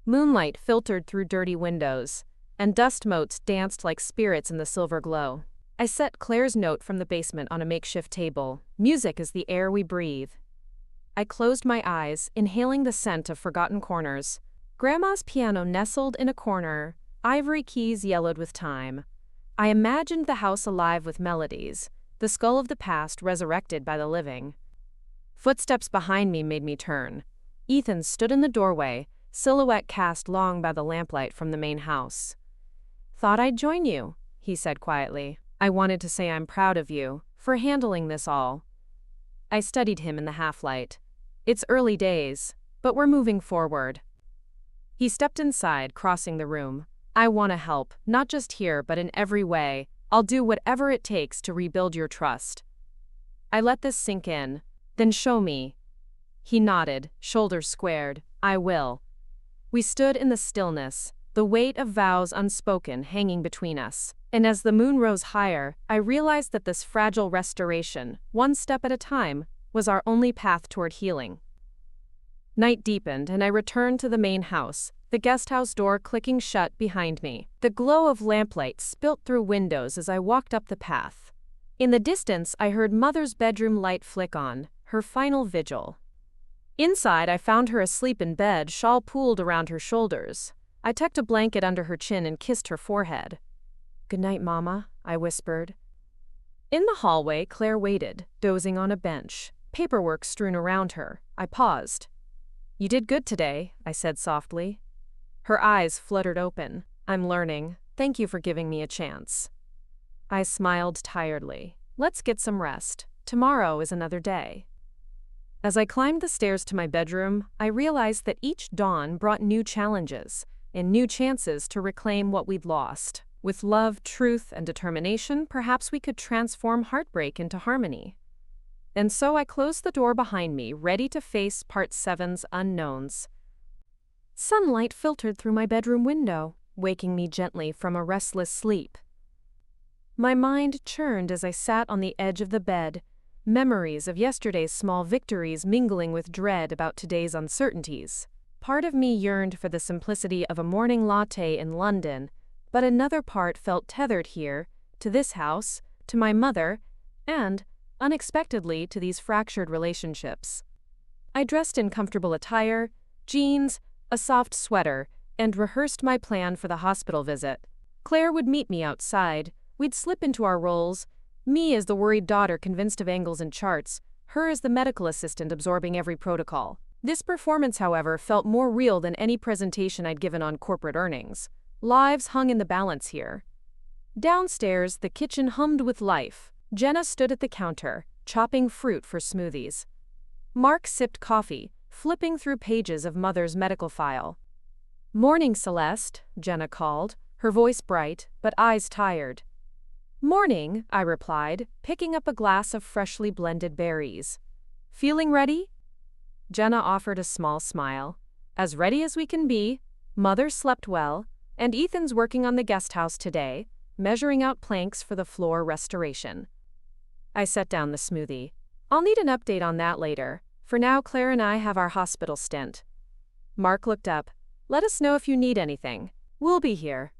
Moonlight filtered through dirty windows, and dust motes danced like spirits in the silver glow. I set Claire's note from the basement on a makeshift table. "Music is the air we breathe." I closed my eyes, inhaling the scent of forgotten corners. Grandma's piano nestled in a corner, ivory keys yellowed with time. I imagined the house alive with melodies, the skull of the past resurrected by the living. Footsteps behind me made me turn. Ethan stood in the doorway, silhouette cast long by the lamplight from the main house. "Thought I'd join you," he said quietly. "I wanted to say I'm proud of you for handling this all." I studied him in the half-light. It's early days, but we're moving forward. He stepped inside, crossing the room. I want to help, not just here, but in every way. I'll do whatever it takes to rebuild your trust. I let this sink in. Then show me. He nodded, shoulders squared. I will. We stood in the stillness, the weight of vows unspoken hanging between us. And as the moon rose higher, I realized that this fragile restoration, one step at a time, was our only path toward healing. Night deepened, and I returned to the main house, the guest house door clicking shut behind me. The glow of lamplight spilt through windows as I walked up the path. In the distance, I heard Mother's bedroom light flick on, her final vigil. Inside, I found her asleep in bed, shawl pooled around her shoulders. I tucked a blanket under her chin and kissed her forehead. "Good night, Mama," I whispered. In the hallway, Claire waited, dozing on a bench, paperwork strewn around her. I paused. "You did good today," I said softly. Her eyes fluttered open. "I'm learning. Thank you for giving me a chance." I smiled tiredly. "Let's get some rest. Tomorrow is another day." As I climbed the stairs to my bedroom, I realized that each dawn brought new challenges and new chances to reclaim what we'd lost. With love, truth, and determination, perhaps we could transform heartbreak into harmony. And so I closed the door behind me, ready to face Part 7's unknowns. Sunlight filtered through my bedroom window, waking me gently from a restless sleep. My mind churned as I sat on the edge of the bed, memories of yesterday's small victories mingling with dread about today's uncertainties. Part of me yearned for the simplicity of a morning latte in London, but another part felt tethered here, to this house, to my mother, and, unexpectedly, to these fractured relationships. I dressed in comfortable attire, jeans, a soft sweater, and rehearsed my plan for the hospital visit. Claire would meet me outside. We'd slip into our roles, me as the worried daughter convinced of angles and charts, her as the medical assistant absorbing every protocol. This performance, however, felt more real than any presentation I'd given on corporate earnings. Lives hung in the balance here. Downstairs, the kitchen hummed with life. Jenna stood at the counter, chopping fruit for smoothies. Mark sipped coffee, flipping through pages of Mother's medical file. "Morning, Celeste," Jenna called, her voice bright, but eyes tired. "Morning," I replied, picking up a glass of freshly blended berries. "Feeling ready?" Jenna offered a small smile. "As ready as we can be. Mother slept well, and Ethan's working on the guest house today, measuring out planks for the floor restoration." I set down the smoothie. "I'll need an update on that later. For now, Claire and I have our hospital stint." Mark looked up. "Let us know if you need anything. We'll be here."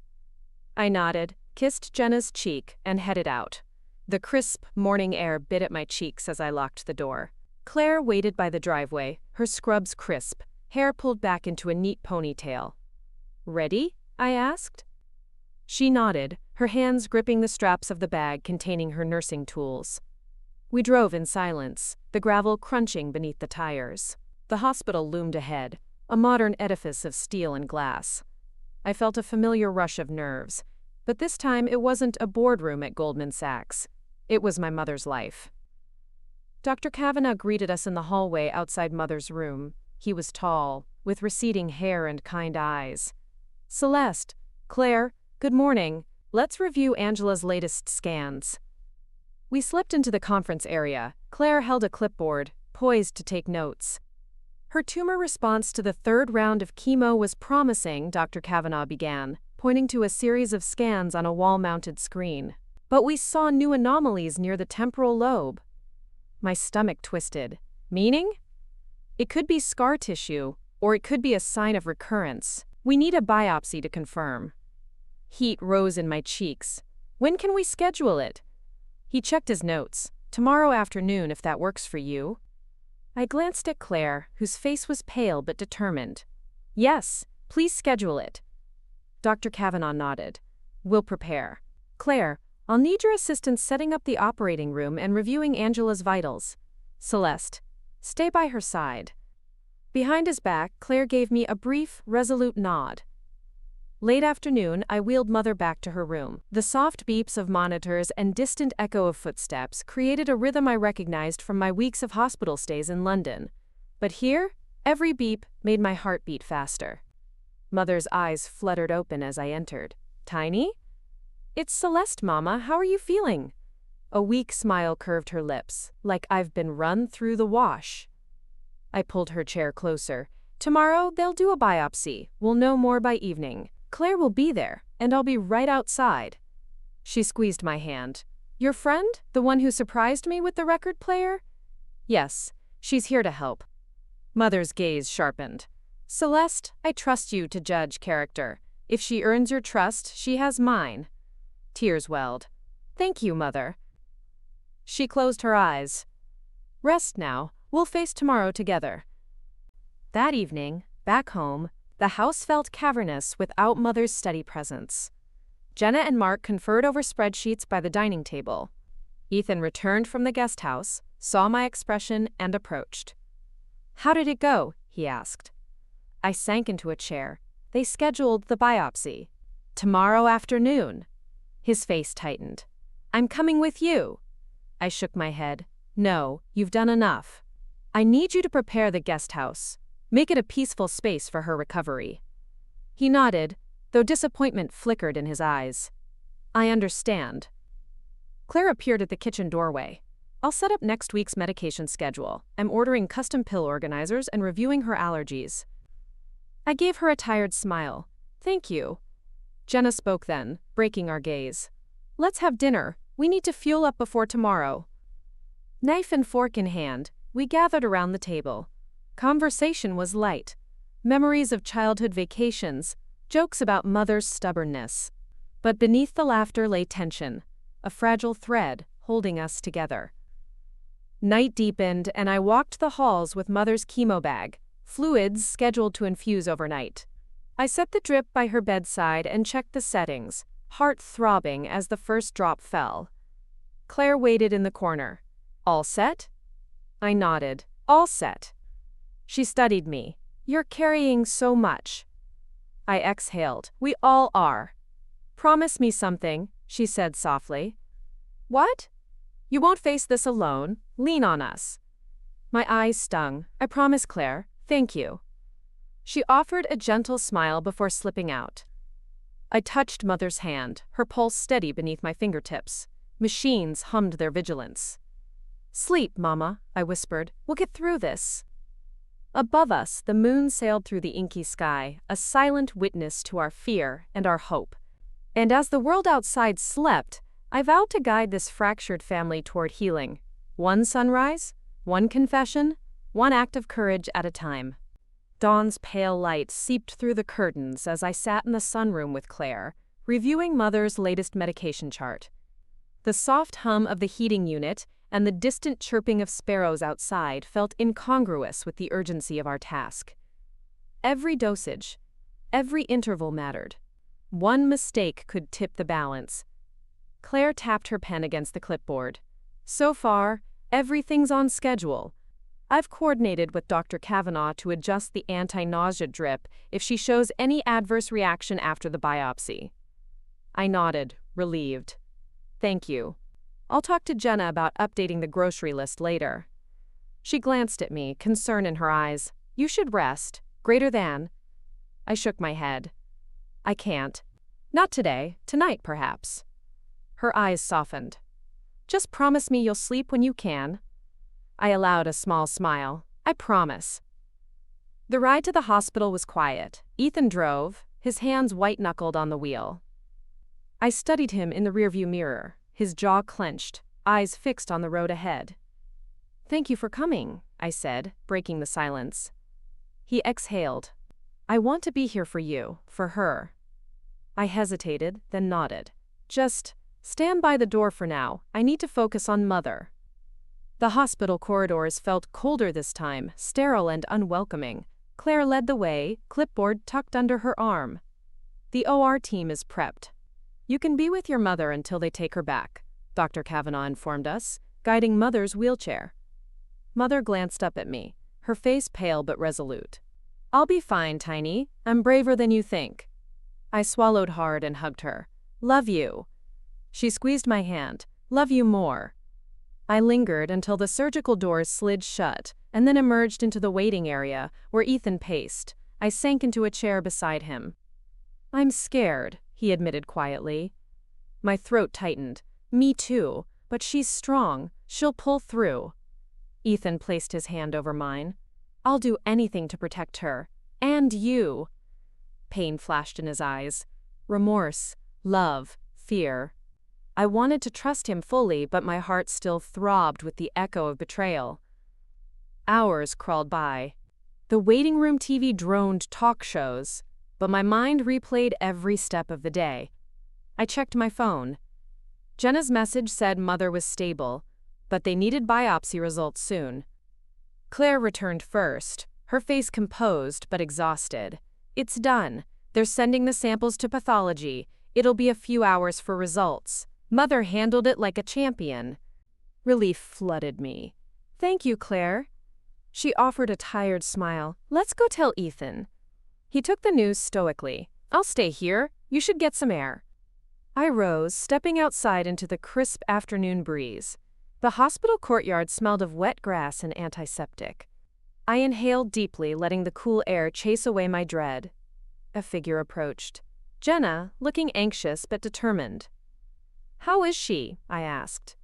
I nodded, kissed Jenna's cheek, and headed out. The crisp, morning air bit at my cheeks as I locked the door. Claire waited by the driveway, her scrubs crisp, hair pulled back into a neat ponytail. "Ready?" I asked. She nodded, her hands gripping the straps of the bag containing her nursing tools. We drove in silence, the gravel crunching beneath the tires. The hospital loomed ahead, a modern edifice of steel and glass. I felt a familiar rush of nerves, but this time it wasn't a boardroom at Goldman Sachs. It was my mother's life. Dr. Kavanagh greeted us in the hallway outside Mother's room. He was tall, with receding hair and kind eyes. "Celeste, Claire, good morning. Let's review Angela's latest scans." We slipped into the conference area. Claire held a clipboard, poised to take notes. "Her tumor response to the third round of chemo was promising," Dr. Kavanagh began, pointing to a series of scans on a wall-mounted screen. "But we saw new anomalies near the temporal lobe." My stomach twisted. "Meaning?" "It could be scar tissue, or it could be a sign of recurrence. We need a biopsy to confirm." Heat rose in my cheeks. "When can we schedule it?" He checked his notes. "Tomorrow afternoon, if that works for you." I glanced at Claire, whose face was pale but determined. "Yes, please schedule it." Dr. Kavanagh nodded. "We'll prepare. Claire, I'll need your assistance setting up the operating room and reviewing Angela's vitals. Celeste, stay by her side." Behind his back, Claire gave me a brief, resolute nod. Late afternoon, I wheeled Mother back to her room. The soft beeps of monitors and distant echo of footsteps created a rhythm I recognized from my weeks of hospital stays in London. But here, every beep made my heart beat faster. Mother's eyes fluttered open as I entered. Tiny? It's Celeste, Mama. How are you feeling? A weak smile curved her lips, like I've been run through the wash. I pulled her chair closer. Tomorrow, they'll do a biopsy. We'll know more by evening. Claire will be there, and I'll be right outside. She squeezed my hand. Your friend? The one who surprised me with the record player? Yes, she's here to help. Mother's gaze sharpened. Celeste, I trust you to judge character. If she earns your trust, she has mine. Tears welled. Thank you, Mother. She closed her eyes. Rest now. We'll face tomorrow together. That evening, back home, the house felt cavernous without Mother's steady presence. Jenna and Mark conferred over spreadsheets by the dining table. Ethan returned from the guest house, saw my expression, and approached. How did it go? He asked. I sank into a chair. They scheduled the biopsy. Tomorrow afternoon. His face tightened. I'm coming with you. I shook my head. No, you've done enough. I need you to prepare the guest house. Make it a peaceful space for her recovery. He nodded, though disappointment flickered in his eyes. I understand. Claire appeared at the kitchen doorway. I'll set up next week's medication schedule. I'm ordering custom pill organizers and reviewing her allergies. I gave her a tired smile. Thank you. Jenna spoke then, breaking our gaze. Let's have dinner. We need to fuel up before tomorrow. Knife and fork in hand, we gathered around the table. Conversation was light. Memories of childhood vacations, jokes about Mother's stubbornness. But beneath the laughter lay tension, a fragile thread holding us together. Night deepened, and I walked the halls with Mother's chemo bag, fluids scheduled to infuse overnight. I set the drip by her bedside and checked the settings, heart throbbing as the first drop fell. Claire waited in the corner. All set? I nodded. All set. She studied me. You're carrying so much. I exhaled. We all are. Promise me something, she said softly. What? You won't face this alone. Lean on us. My eyes stung. I promise, Claire. Thank you. She offered a gentle smile before slipping out. I touched Mother's hand, her pulse steady beneath my fingertips. Machines hummed their vigilance. Sleep, Mama, I whispered. We'll get through this. Above us, the moon sailed through the inky sky, a silent witness to our fear and our hope. And as the world outside slept, I vowed to guide this fractured family toward healing. One sunrise, one confession, one act of courage at a time. Dawn's pale light seeped through the curtains as I sat in the sunroom with Claire, reviewing Mother's latest medication chart. The soft hum of the heating unit and the distant chirping of sparrows outside felt incongruous with the urgency of our task. Every dosage, every interval mattered. One mistake could tip the balance. Claire tapped her pen against the clipboard. So far, everything's on schedule. I've coordinated with Dr. Kavanaugh to adjust the anti-nausea drip if she shows any adverse reaction after the biopsy. I nodded, relieved. Thank you. I'll talk to Jenna about updating the grocery list later. She glanced at me, concern in her eyes. You should rest. Greater than. I shook my head. I can't. Not today. Tonight, perhaps. Her eyes softened. Just promise me you'll sleep when you can. I allowed a small smile. I promise. The ride to the hospital was quiet. Ethan drove, his hands white-knuckled on the wheel. I studied him in the rearview mirror, his jaw clenched, eyes fixed on the road ahead. Thank you for coming, I said, breaking the silence. He exhaled. I want to be here for you, for her. I hesitated, then nodded. Just stand by the door for now. I need to focus on Mother. The hospital corridors felt colder this time, sterile and unwelcoming. Claire led the way, clipboard tucked under her arm. The OR team is prepped. You can be with your mother until they take her back, Dr. Kavanaugh informed us, guiding Mother's wheelchair. Mother glanced up at me, her face pale but resolute. I'll be fine, Tiny. I'm braver than you think. I swallowed hard and hugged her. Love you. She squeezed my hand. Love you more. I lingered until the surgical doors slid shut, and then emerged into the waiting area, where Ethan paced. I sank into a chair beside him. "I'm scared," he admitted quietly. My throat tightened. "Me too, but she's strong. She'll pull through." Ethan placed his hand over mine. "I'll do anything to protect her. And you." Pain flashed in his eyes. Remorse, love, fear. I wanted to trust him fully, but my heart still throbbed with the echo of betrayal. Hours crawled by. The waiting room TV droned talk shows, but my mind replayed every step of the day. I checked my phone. Jenna's message said Mother was stable, but they needed biopsy results soon. Claire returned first, her face composed but exhausted. "It's done. They're sending the samples to pathology. It'll be a few hours for results." Mother handled it like a champion. Relief flooded me. "Thank you, Claire." She offered a tired smile. "Let's go tell Ethan." He took the news stoically. "I'll stay here. You should get some air." I rose, stepping outside into the crisp afternoon breeze. The hospital courtyard smelled of wet grass and antiseptic. I inhaled deeply, letting the cool air chase away my dread. A figure approached. Jenna, looking anxious but determined. "How is she?" I asked.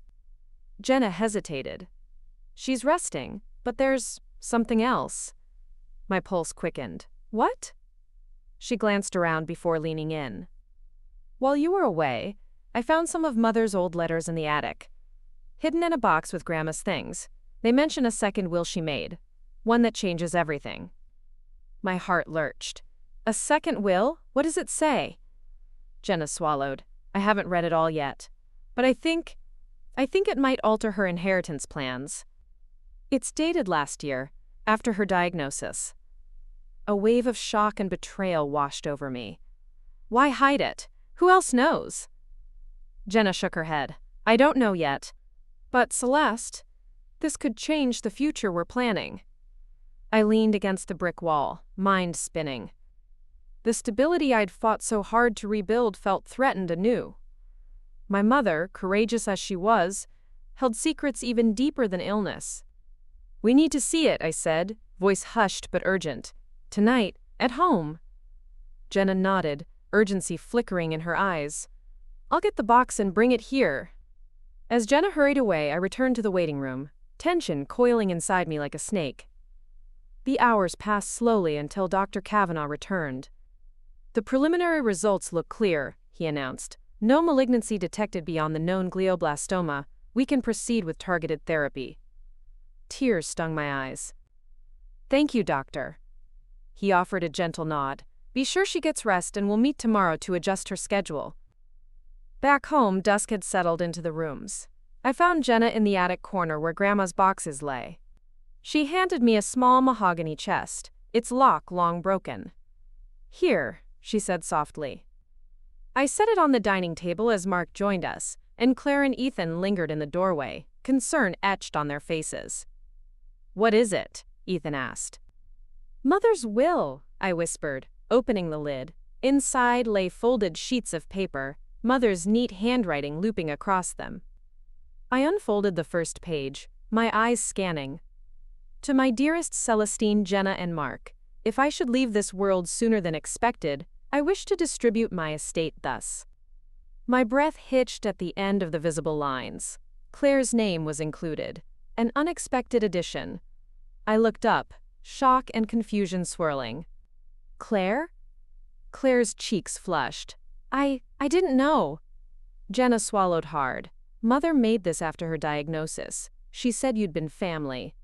Jenna hesitated. "She's resting, but there's something else." My pulse quickened. "What?" She glanced around before leaning in. "While you were away, I found some of Mother's old letters in the attic, hidden in a box with Grandma's things. They mention a second will she made, one that changes everything." My heart lurched. "A second will? What does it say?" Jenna swallowed. "I haven't read it all yet, but I think it might alter her inheritance plans. It's dated last year, after her diagnosis." A wave of shock and betrayal washed over me. "Why hide it? Who else knows?" Jenna shook her head. "I don't know yet. But Celeste, this could change the future we're planning." I leaned against the brick wall, mind spinning. The stability I'd fought so hard to rebuild felt threatened anew. My mother, courageous as she was, held secrets even deeper than illness. "We need to see it," I said, voice hushed but urgent. "Tonight, at home." Jenna nodded, urgency flickering in her eyes. "I'll get the box and bring it here." As Jenna hurried away, I returned to the waiting room, tension coiling inside me like a snake. The hours passed slowly until Dr. Kavanaugh returned. "The preliminary results look clear," he announced. "No malignancy detected beyond the known glioblastoma. We can proceed with targeted therapy." Tears stung my eyes. "Thank you, doctor." He offered a gentle nod. "Be sure she gets rest and we'll meet tomorrow to adjust her schedule." Back home, dusk had settled into the rooms. I found Jenna in the attic corner where Grandma's boxes lay. She handed me a small mahogany chest, its lock long broken. "Here," she said softly. I set it on the dining table as Mark joined us, and Claire and Ethan lingered in the doorway, concern etched on their faces. "What is it?" Ethan asked. "Mother's will," I whispered, opening the lid. Inside lay folded sheets of paper, Mother's neat handwriting looping across them. I unfolded the first page, my eyes scanning. "To my dearest Celestine, Jenna, and Mark, if I should leave this world sooner than expected, I wish to distribute my estate thus." My breath hitched at the end of the visible lines. Claire's name was included. An unexpected addition. I looked up, shock and confusion swirling. "Claire?" Claire's cheeks flushed. I didn't know." Jenna swallowed hard. "Mother made this after her diagnosis. She said you'd been family."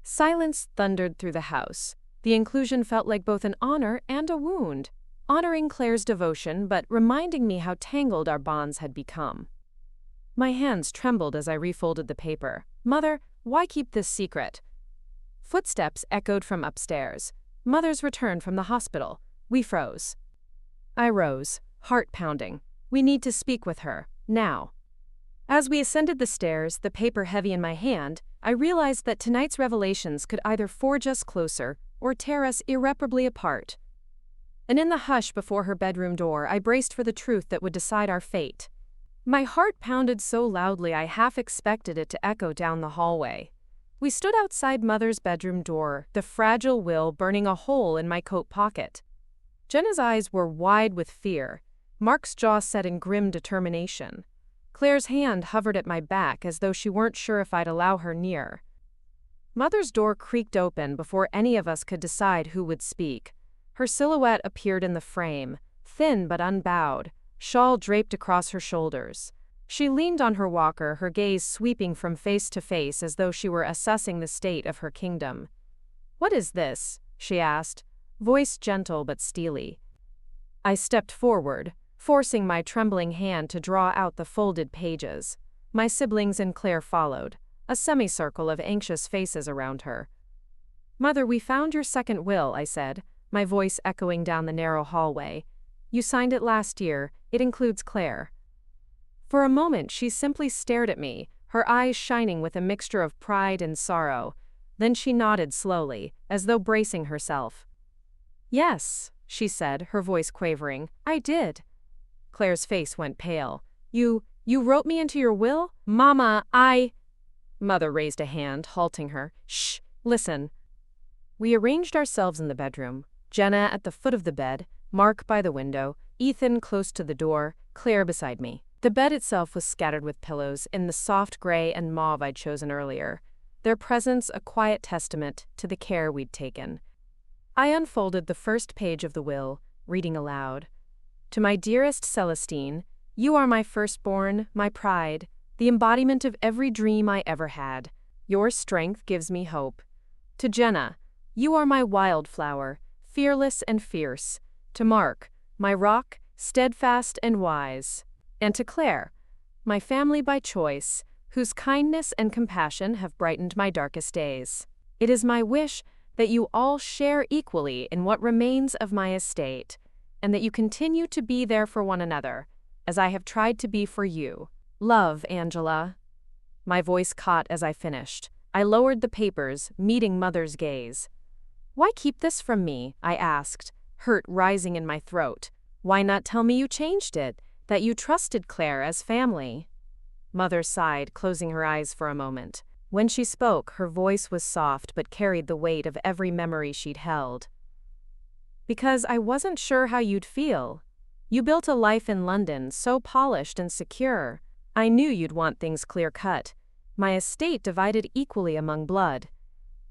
Silence thundered through the house. The inclusion felt like both an honor and a wound, honoring Claire's devotion but reminding me how tangled our bonds had become. My hands trembled as I refolded the paper. "Mother, why keep this secret?" Footsteps echoed from upstairs. Mother's return from the hospital. We froze. I rose, heart pounding. We need to speak with her, now. As we ascended the stairs, the paper heavy in my hand, I realized that tonight's revelations could either forge us closer or tear us irreparably apart. And in the hush before her bedroom door, I braced for the truth that would decide our fate. My heart pounded so loudly I half expected it to echo down the hallway. We stood outside Mother's bedroom door, the fragile will burning a hole in my coat pocket. Jenna's eyes were wide with fear. Mark's jaw set in grim determination. Claire's hand hovered at my back as though she weren't sure if I'd allow her near. Mother's door creaked open before any of us could decide who would speak. Her silhouette appeared in the frame, thin but unbowed, shawl draped across her shoulders. She leaned on her walker, her gaze sweeping from face to face as though she were assessing the state of her kingdom. "What is this?" she asked, voice gentle but steely. I stepped forward, forcing my trembling hand to draw out the folded pages. My siblings and Claire followed, a semicircle of anxious faces around her. "Mother, we found your second will," I said, my voice echoing down the narrow hallway. "You signed it last year. It includes Claire." For a moment she simply stared at me, her eyes shining with a mixture of pride and sorrow. Then she nodded slowly, as though bracing herself. "Yes," she said, her voice quavering, "I did." Claire's face went pale. You wrote me into your will?" "Mama, Mother raised a hand, halting her. "Shh, listen." We arranged ourselves in the bedroom, Jenna at the foot of the bed, Mark by the window, Ethan close to the door, Claire beside me. The bed itself was scattered with pillows in the soft gray and mauve I'd chosen earlier, their presence a quiet testament to the care we'd taken. I unfolded the first page of the will, reading aloud. "To my dearest Celestine, you are my firstborn, my pride, the embodiment of every dream I ever had. Your strength gives me hope. To Jenna, you are my wildflower, fearless and fierce. To Mark, my rock, steadfast and wise. And to Claire, my family by choice, whose kindness and compassion have brightened my darkest days. It is my wish that you all share equally in what remains of my estate, and that you continue to be there for one another, as I have tried to be for you. Love, Angela." My voice caught as I finished. I lowered the papers, meeting Mother's gaze. "Why keep this from me?" I asked, hurt rising in my throat. "Why not tell me you changed it, that you trusted Claire as family?" Mother sighed, closing her eyes for a moment. When she spoke, her voice was soft but carried the weight of every memory she'd held. "Because I wasn't sure how you'd feel. You built a life in London so polished and secure. I knew you'd want things clear-cut. My estate divided equally among blood.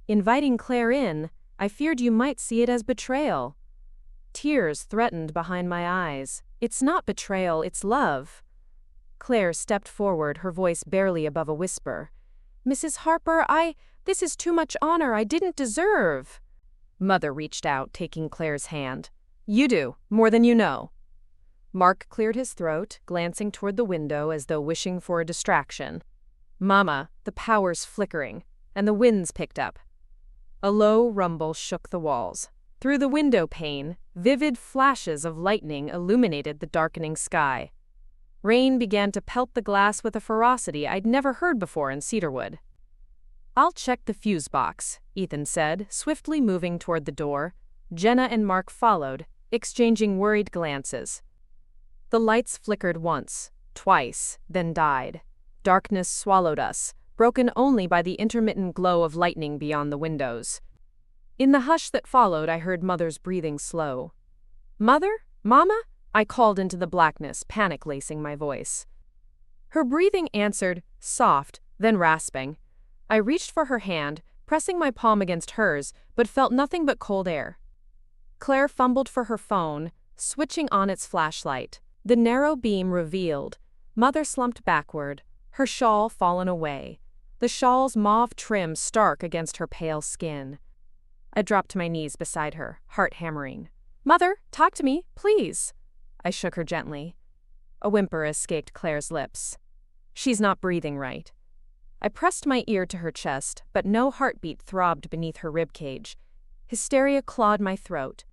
Inviting Claire in, I feared you might see it as betrayal." Tears threatened behind my eyes. "It's not betrayal, it's love." Claire stepped forward, her voice barely above a whisper. "Mrs. Harper, this is too much honor I didn't deserve." Mother reached out, taking Claire's hand. "You do, more than you know." Mark cleared his throat, glancing toward the window as though wishing for a distraction. "Mama," the power's flickering, and the winds picked up. A low rumble shook the walls. Through the window pane, vivid flashes of lightning illuminated the darkening sky. Rain began to pelt the glass with a ferocity I'd never heard before in Cedarwood. "I'll check the fuse box," Ethan said, swiftly moving toward the door. Jenna and Mark followed, exchanging worried glances. The lights flickered once, twice, then died. Darkness swallowed us, broken only by the intermittent glow of lightning beyond the windows. In the hush that followed, I heard Mother's breathing slow. "Mother? Mama?" I called into the blackness, panic lacing my voice. Her breathing answered, soft, then rasping. I reached for her hand, pressing my palm against hers, but felt nothing but cold air. Claire fumbled for her phone, switching on its flashlight. The narrow beam revealed. Mother slumped backward, her shawl fallen away, the shawl's mauve trim stark against her pale skin. I dropped to my knees beside her, heart hammering. "Mother, talk to me, please." I shook her gently. A whimper escaped Claire's lips. "She's not breathing right." I pressed my ear to her chest, but no heartbeat throbbed beneath her ribcage. Hysteria clawed my throat.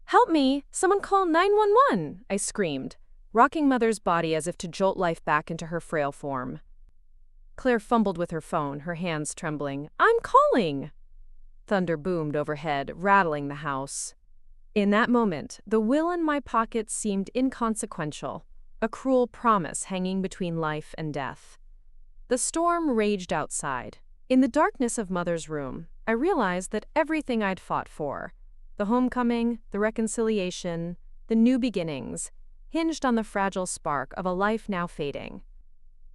"Help me! Someone call 911!" I screamed, rocking Mother's body as if to jolt life back into her frail form. Claire fumbled with her phone, her hands trembling. "I'm calling!" Thunder boomed overhead, rattling the house. In that moment, the will in my pocket seemed inconsequential. a cruel promise hanging between life and death. The storm raged outside. In the darkness of Mother's room, I realized that everything I'd fought for, the homecoming, the reconciliation, the new beginnings, hinged on the fragile spark of a life now fading.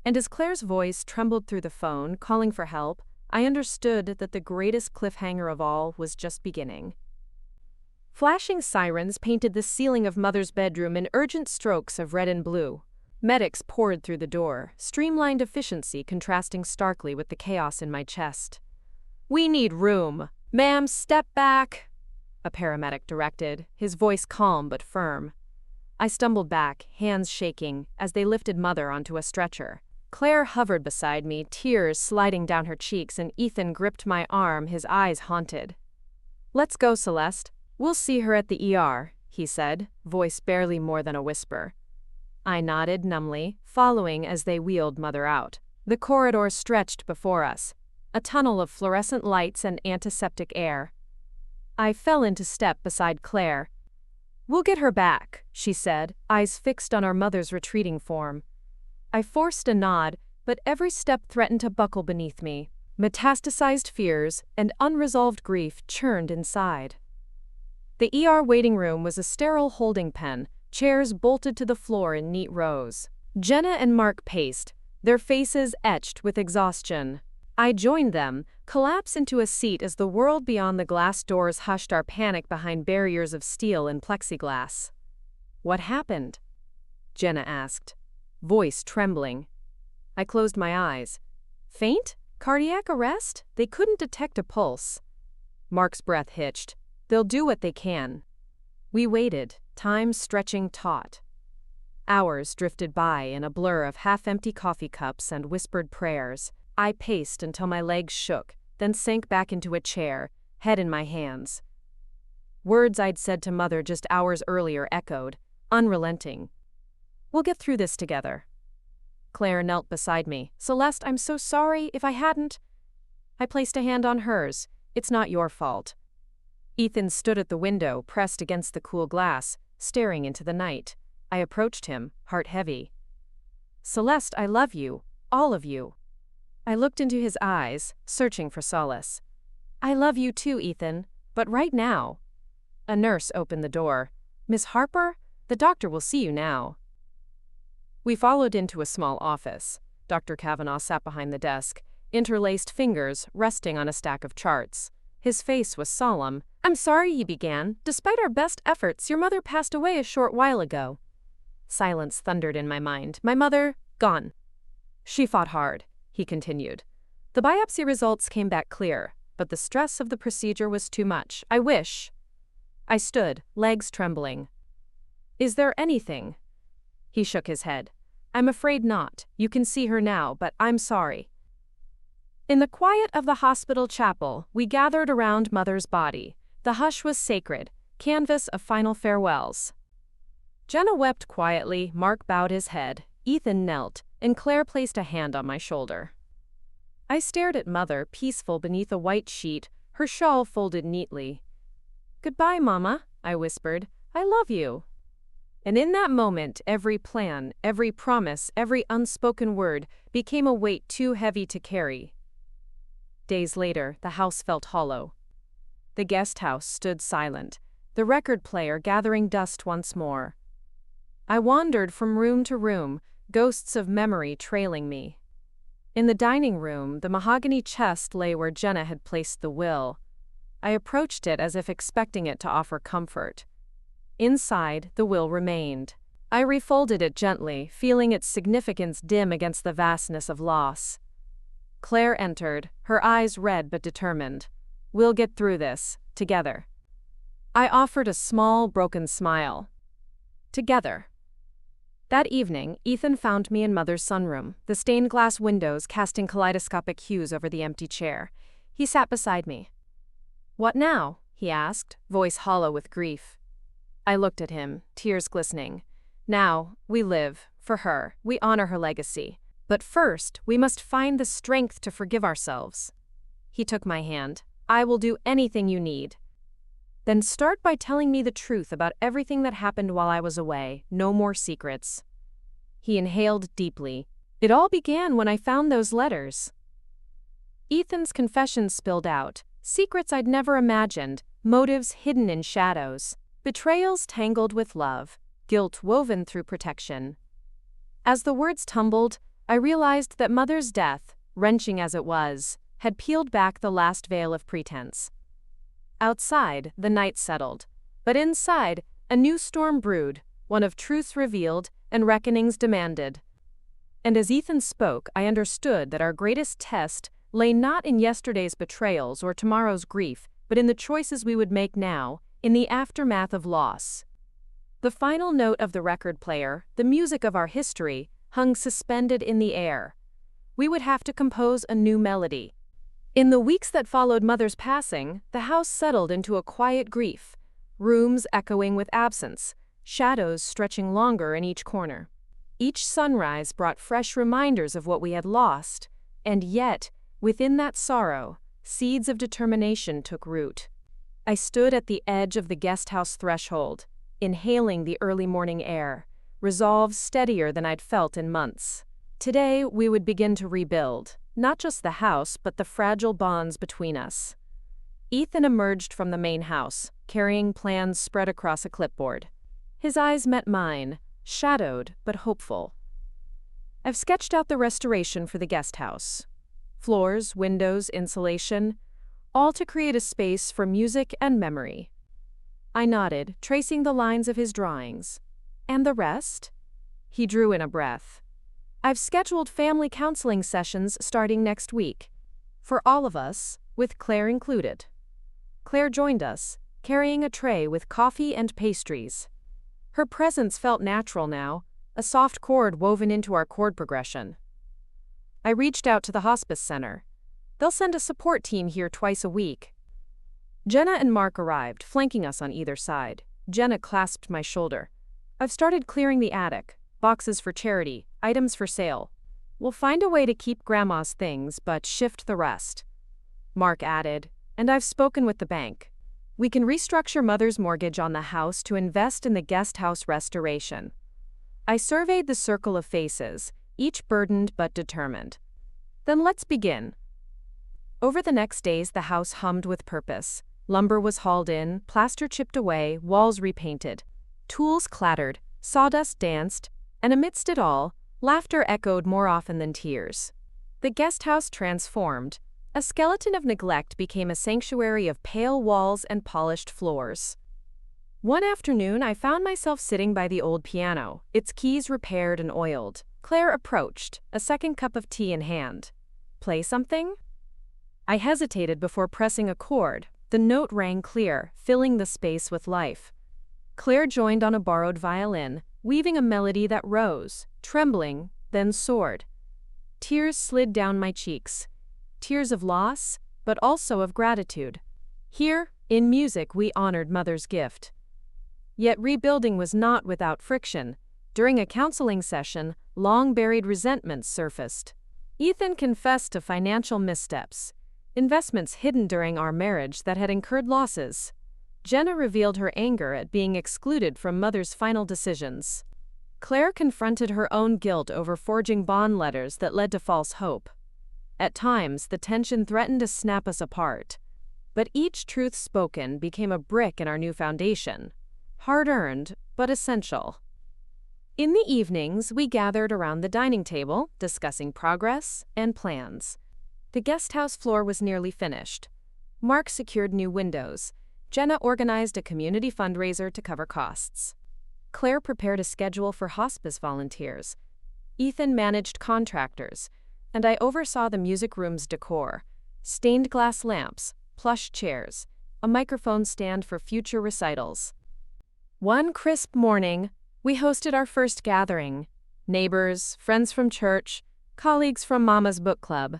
And as Claire's voice trembled through the phone, calling for help, I understood that the greatest cliffhanger of all was just beginning. Flashing sirens painted the ceiling of Mother's bedroom in urgent strokes of red and blue. Medics poured through the door, streamlined efficiency contrasting starkly with the chaos in my chest. "We need room. Ma'am, step back," a paramedic directed, his voice calm but firm. I stumbled back, hands shaking, as they lifted Mother onto a stretcher. Claire hovered beside me, tears sliding down her cheeks, and Ethan gripped my arm, his eyes haunted. "Let's go, Celeste. We'll see her at the ER," he said, voice barely more than a whisper. I nodded numbly, following as they wheeled Mother out. The corridor stretched before us, a tunnel of fluorescent lights and antiseptic air. I fell into step beside Claire. "We'll get her back," she said, eyes fixed on our mother's retreating form. I forced a nod, but every step threatened to buckle beneath me. Metastasized fears and unresolved grief churned inside. The ER waiting room was a sterile holding pen, chairs bolted to the floor in neat rows. Jenna and Mark paced, their faces etched with exhaustion. I joined them, collapsed into a seat as the world beyond the glass doors hushed our panic behind barriers of steel and plexiglass. "What happened?" Jenna asked, voice trembling. I closed my eyes. "Faint? Cardiac arrest? They couldn't detect a pulse." Mark's breath hitched. "They'll do what they can." We waited, time stretching taut. Hours drifted by in a blur of half-empty coffee cups and whispered prayers. I paced until my legs shook, then sank back into a chair, head in my hands. Words I'd said to Mother just hours earlier echoed, unrelenting. "We'll get through this together." Claire knelt beside me. "Celeste, I'm so sorry. If I hadn't—" I placed a hand on hers. "It's not your fault." Ethan stood at the window, pressed against the cool glass, staring into the night. I approached him, heart heavy. "Celeste, I love you. All of you." I looked into his eyes, searching for solace. "I love you too, Ethan, but right now." A nurse opened the door. "Miss Harper, the doctor will see you now." We followed into a small office. Dr. Kavanaugh sat behind the desk, interlaced fingers resting on a stack of charts. His face was solemn. "I'm sorry," he began. "Despite our best efforts, your mother passed away a short while ago." Silence thundered in my mind. "My mother, gone." "She fought hard," he continued. "The biopsy results came back clear, but the stress of the procedure was too much. I stood, legs trembling. "Is there anything?" He shook his head. "I'm afraid not. You can see her now, but I'm sorry." In the quiet of the hospital chapel, we gathered around Mother's body. The hush was sacred, canvas of final farewells. Jenna wept quietly, Mark bowed his head, Ethan knelt, and Claire placed a hand on my shoulder. I stared at Mother, peaceful beneath a white sheet, her shawl folded neatly. "Goodbye, Mama," I whispered. "I love you." And in that moment, every plan, every promise, every unspoken word became a weight too heavy to carry. Days later, the house felt hollow. The guest house stood silent, the record player gathering dust once more. I wandered from room to room, ghosts of memory trailing me. In the dining room, the mahogany chest lay where Jenna had placed the will. I approached it as if expecting it to offer comfort. Inside, the will remained. I refolded it gently, feeling its significance dim against the vastness of loss. Claire entered, her eyes red but determined. "We'll get through this, together." I offered a small, broken smile. Together. That evening, Ethan found me in Mother's sunroom, the stained glass windows casting kaleidoscopic hues over the empty chair. He sat beside me. "What now?" he asked, voice hollow with grief. I looked at him, tears glistening. "Now, we live, for her, we honor her legacy. But first, we must find the strength to forgive ourselves." He took my hand. "I will do anything you need." "Then start by telling me the truth about everything that happened while I was away. No more secrets." He inhaled deeply. It all began when I found those letters. Ethan's confessions spilled out, secrets I'd never imagined, motives hidden in shadows, betrayals tangled with love, guilt woven through protection. As the words tumbled, I realized that Mother's death, wrenching as it was, had peeled back the last veil of pretense. Outside, the night settled, but inside, a new storm brewed, one of truths revealed and reckonings demanded. And as Ethan spoke, I understood that our greatest test lay not in yesterday's betrayals or tomorrow's grief, but in the choices we would make now, in the aftermath of loss. The final note of the record player, the music of our history, hung suspended in the air. We would have to compose a new melody. In the weeks that followed Mother's passing, the house settled into a quiet grief, rooms echoing with absence, shadows stretching longer in each corner. Each sunrise brought fresh reminders of what we had lost, and yet, within that sorrow, seeds of determination took root. I stood at the edge of the guest house threshold, inhaling the early morning air, resolve steadier than I'd felt in months. Today, we would begin to rebuild, not just the house, but the fragile bonds between us. Ethan emerged from the main house, carrying plans spread across a clipboard. His eyes met mine, shadowed but hopeful. I've sketched out the restoration for the guest house. Floors, windows, insulation, all to create a space for music and memory. I nodded, tracing the lines of his drawings. And the rest? He drew in a breath. I've scheduled family counseling sessions starting next week. For all of us, with Claire included. Claire joined us, carrying a tray with coffee and pastries. Her presence felt natural now, a soft chord woven into our chord progression. I reached out to the hospice center. They'll send a support team here twice a week. Jenna and Mark arrived, flanking us on either side. Jenna clasped my shoulder. I've started clearing the attic. Boxes for charity, items for sale. We'll find a way to keep Grandma's things, but shift the rest. Mark added, and I've spoken with the bank. We can restructure Mother's mortgage on the house to invest in the guest house restoration. I surveyed the circle of faces, each burdened but determined. Then let's begin. Over the next days, the house hummed with purpose. Lumber was hauled in, plaster chipped away, walls repainted. Tools clattered, sawdust danced, and amidst it all, laughter echoed more often than tears. The guest house transformed. A skeleton of neglect became a sanctuary of pale walls and polished floors. One afternoon, I found myself sitting by the old piano, its keys repaired and oiled. Claire approached, a second cup of tea in hand. Play something? I hesitated before pressing a chord. The note rang clear, filling the space with life. Claire joined on a borrowed violin, weaving a melody that rose, trembling, then soared. Tears slid down my cheeks. Tears of loss, but also of gratitude. Here, in music, we honored Mother's gift. Yet rebuilding was not without friction. During a counseling session, long-buried resentments surfaced. Ethan confessed to financial missteps, investments hidden during our marriage that had incurred losses. Jenna revealed her anger at being excluded from Mother's final decisions. Claire confronted her own guilt over forging bond letters that led to false hope. At times, the tension threatened to snap us apart. But each truth spoken became a brick in our new foundation. Hard-earned, but essential. In the evenings, we gathered around the dining table, discussing progress and plans. The guest house floor was nearly finished. Mark secured new windows. Jenna organized a community fundraiser to cover costs. Claire prepared a schedule for hospice volunteers. Ethan managed contractors, and I oversaw the music room's decor. Stained glass lamps, plush chairs, a microphone stand for future recitals. One crisp morning, we hosted our first gathering. Neighbors, friends from church, colleagues from Mama's book club.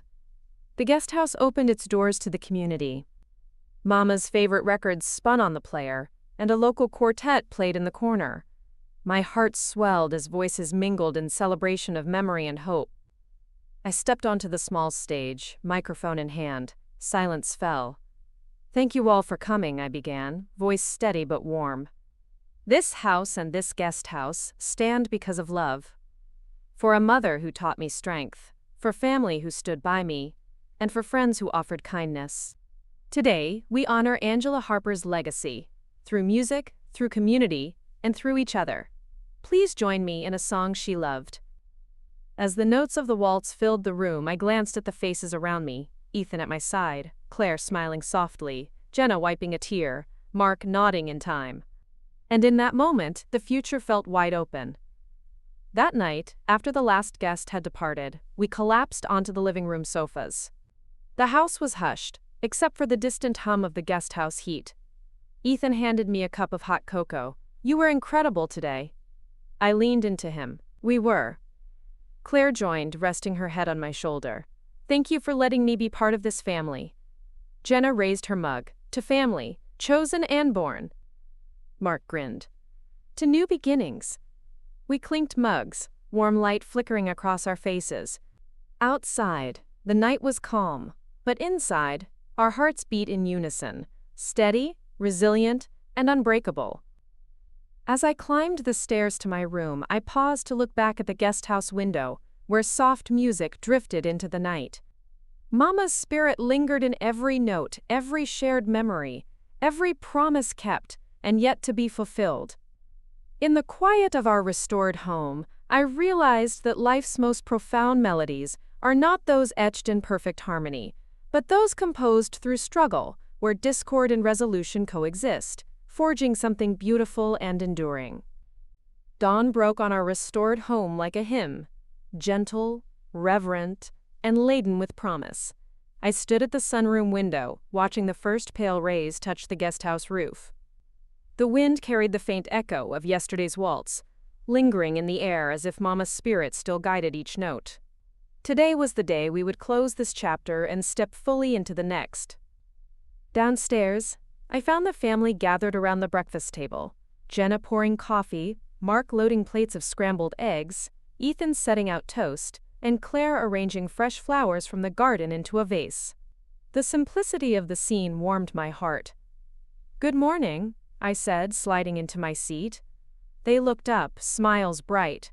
The guest house opened its doors to the community. Mama's favorite records spun on the player, and a local quartet played in the corner. My heart swelled as voices mingled in celebration of memory and hope. I stepped onto the small stage, microphone in hand. Silence fell. "Thank you all for coming," I began, voice steady but warm. "This house and this guest house stand because of love. for a mother who taught me strength, for family who stood by me, and for friends who offered kindness. Today, we honor Angela Harper's legacy, through music, through community, and through each other. Please join me in a song she loved. As the notes of the waltz filled the room, I glanced at the faces around me, Ethan at my side, Claire smiling softly, Jenna wiping a tear, Mark nodding in time. And in that moment, the future felt wide open. That night, after the last guest had departed, we collapsed onto the living room sofas. The house was hushed, except for the distant hum of the guest house heat. Ethan handed me a cup of hot cocoa. "You were incredible today." I leaned into him. "We were." Claire joined, resting her head on my shoulder. "Thank you for letting me be part of this family." Jenna raised her mug. "To family, chosen and born." Mark grinned. "To new beginnings." We clinked mugs, warm light flickering across our faces. Outside, the night was calm, but inside, our hearts beat in unison, steady, resilient, and unbreakable. As I climbed the stairs to my room, I paused to look back at the guesthouse window, where soft music drifted into the night. Mama's spirit lingered in every note, every shared memory, every promise kept, and yet to be fulfilled. In the quiet of our restored home, I realized that life's most profound melodies are not those etched in perfect harmony, but those composed through struggle, where discord and resolution coexist, forging something beautiful and enduring. Dawn broke on our restored home like a hymn, gentle, reverent, and laden with promise. I stood at the sunroom window, watching the first pale rays touch the guesthouse roof. The wind carried the faint echo of yesterday's waltz, lingering in the air as if Mama's spirit still guided each note. Today was the day we would close this chapter and step fully into the next. Downstairs, I found the family gathered around the breakfast table, Jenna pouring coffee, Mark loading plates of scrambled eggs, Ethan setting out toast, and Claire arranging fresh flowers from the garden into a vase. The simplicity of the scene warmed my heart. "Good morning," I said, sliding into my seat. They looked up, smiles bright.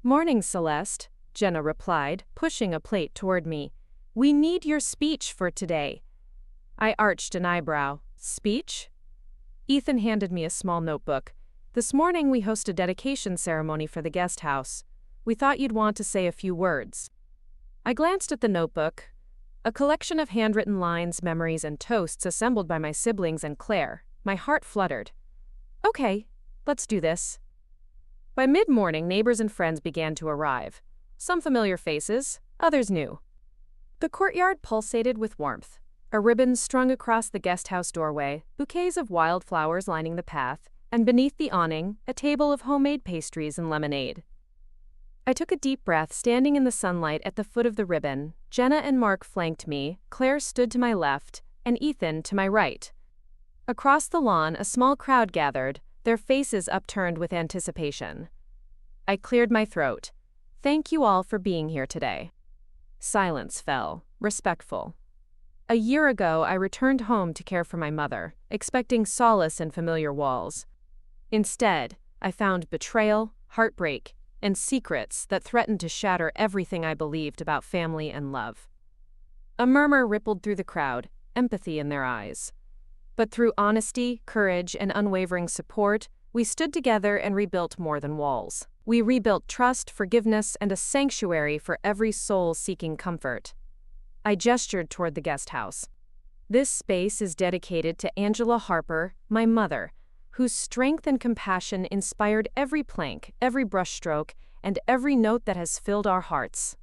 "Morning, Celeste," Jenna replied, pushing a plate toward me. "We need your speech for today." I arched an eyebrow. "Speech?" Ethan handed me a small notebook. "This morning we host a dedication ceremony for the guest house. We thought you'd want to say a few words." I glanced at the notebook, a collection of handwritten lines, memories, and toasts assembled by my siblings and Claire. My heart fluttered. "Okay, let's do this." By mid-morning, neighbors and friends began to arrive. Some familiar faces, others new. The courtyard pulsated with warmth. A ribbon strung across the guesthouse doorway, bouquets of wildflowers lining the path, and beneath the awning, a table of homemade pastries and lemonade. I took a deep breath, standing in the sunlight at the foot of the ribbon. Jenna and Mark flanked me, Claire stood to my left, and Ethan to my right. Across the lawn, a small crowd gathered, their faces upturned with anticipation. I cleared my throat. "Thank you all for being here today." Silence fell, respectful. A year ago, I returned home to care for my mother, expecting solace in familiar walls. Instead, I found betrayal, heartbreak, and secrets that threatened to shatter everything I believed about family and love. A murmur rippled through the crowd, empathy in their eyes. But through honesty, courage, and unwavering support, we stood together and rebuilt more than walls. We rebuilt trust, forgiveness, and a sanctuary for every soul seeking comfort. I gestured toward the guest house. "This space is dedicated to Angela Harper, my mother, whose strength and compassion inspired every plank, every brushstroke, and every note that has filled our hearts.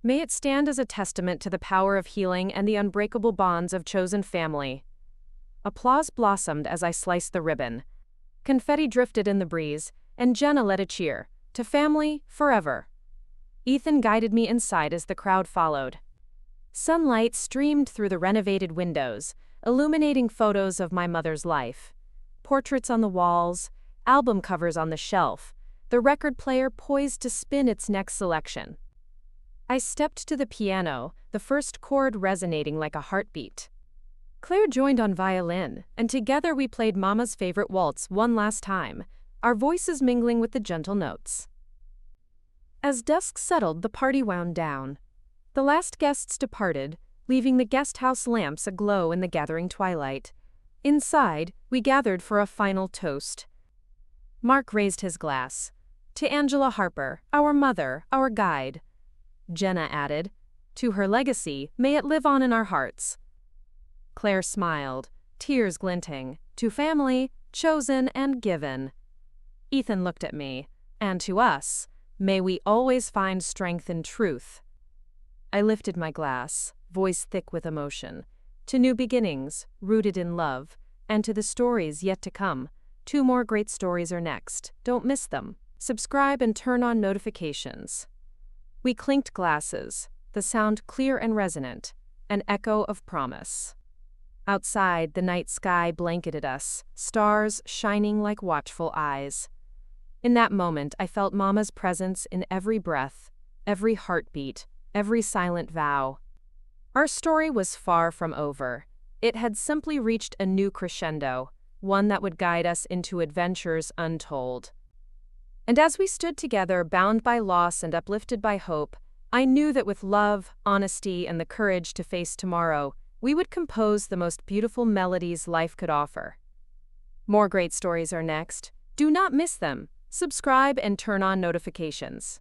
May it stand as a testament to the power of healing and the unbreakable bonds of chosen family." Applause blossomed as I sliced the ribbon. Confetti drifted in the breeze, and Jenna led a cheer. "To family, forever." Ethan guided me inside as the crowd followed. Sunlight streamed through the renovated windows, illuminating photos of my mother's life. Portraits on the walls, album covers on the shelf, the record player poised to spin its next selection. I stepped to the piano, the first chord resonating like a heartbeat. Claire joined on violin, and together we played Mama's favorite waltz one last time, our voices mingling with the gentle notes. As dusk settled, the party wound down. The last guests departed, leaving the guest house lamps aglow in the gathering twilight. Inside, we gathered for a final toast. Mark raised his glass. To Angela Harper, our mother, our guide. Jenna added, to her legacy, may it live on in our hearts. Claire smiled, tears glinting, to family, chosen and given. Ethan looked at me, and to us, may we always find strength in truth. I lifted my glass, voice thick with emotion, to new beginnings, rooted in love, and to the stories yet to come. 2 more great stories are next. Don't miss them. Subscribe and turn on notifications. We clinked glasses, the sound clear and resonant, an echo of promise. Outside, the night sky blanketed us, stars shining like watchful eyes. In that moment, I felt Mama's presence in every breath, every heartbeat, every silent vow. Our story was far from over. It had simply reached a new crescendo, one that would guide us into adventures untold. And as we stood together, bound by loss and uplifted by hope, I knew that with love, honesty, and the courage to face tomorrow, we would compose the most beautiful melodies life could offer. More great stories are next. Do not miss them. Subscribe and turn on notifications.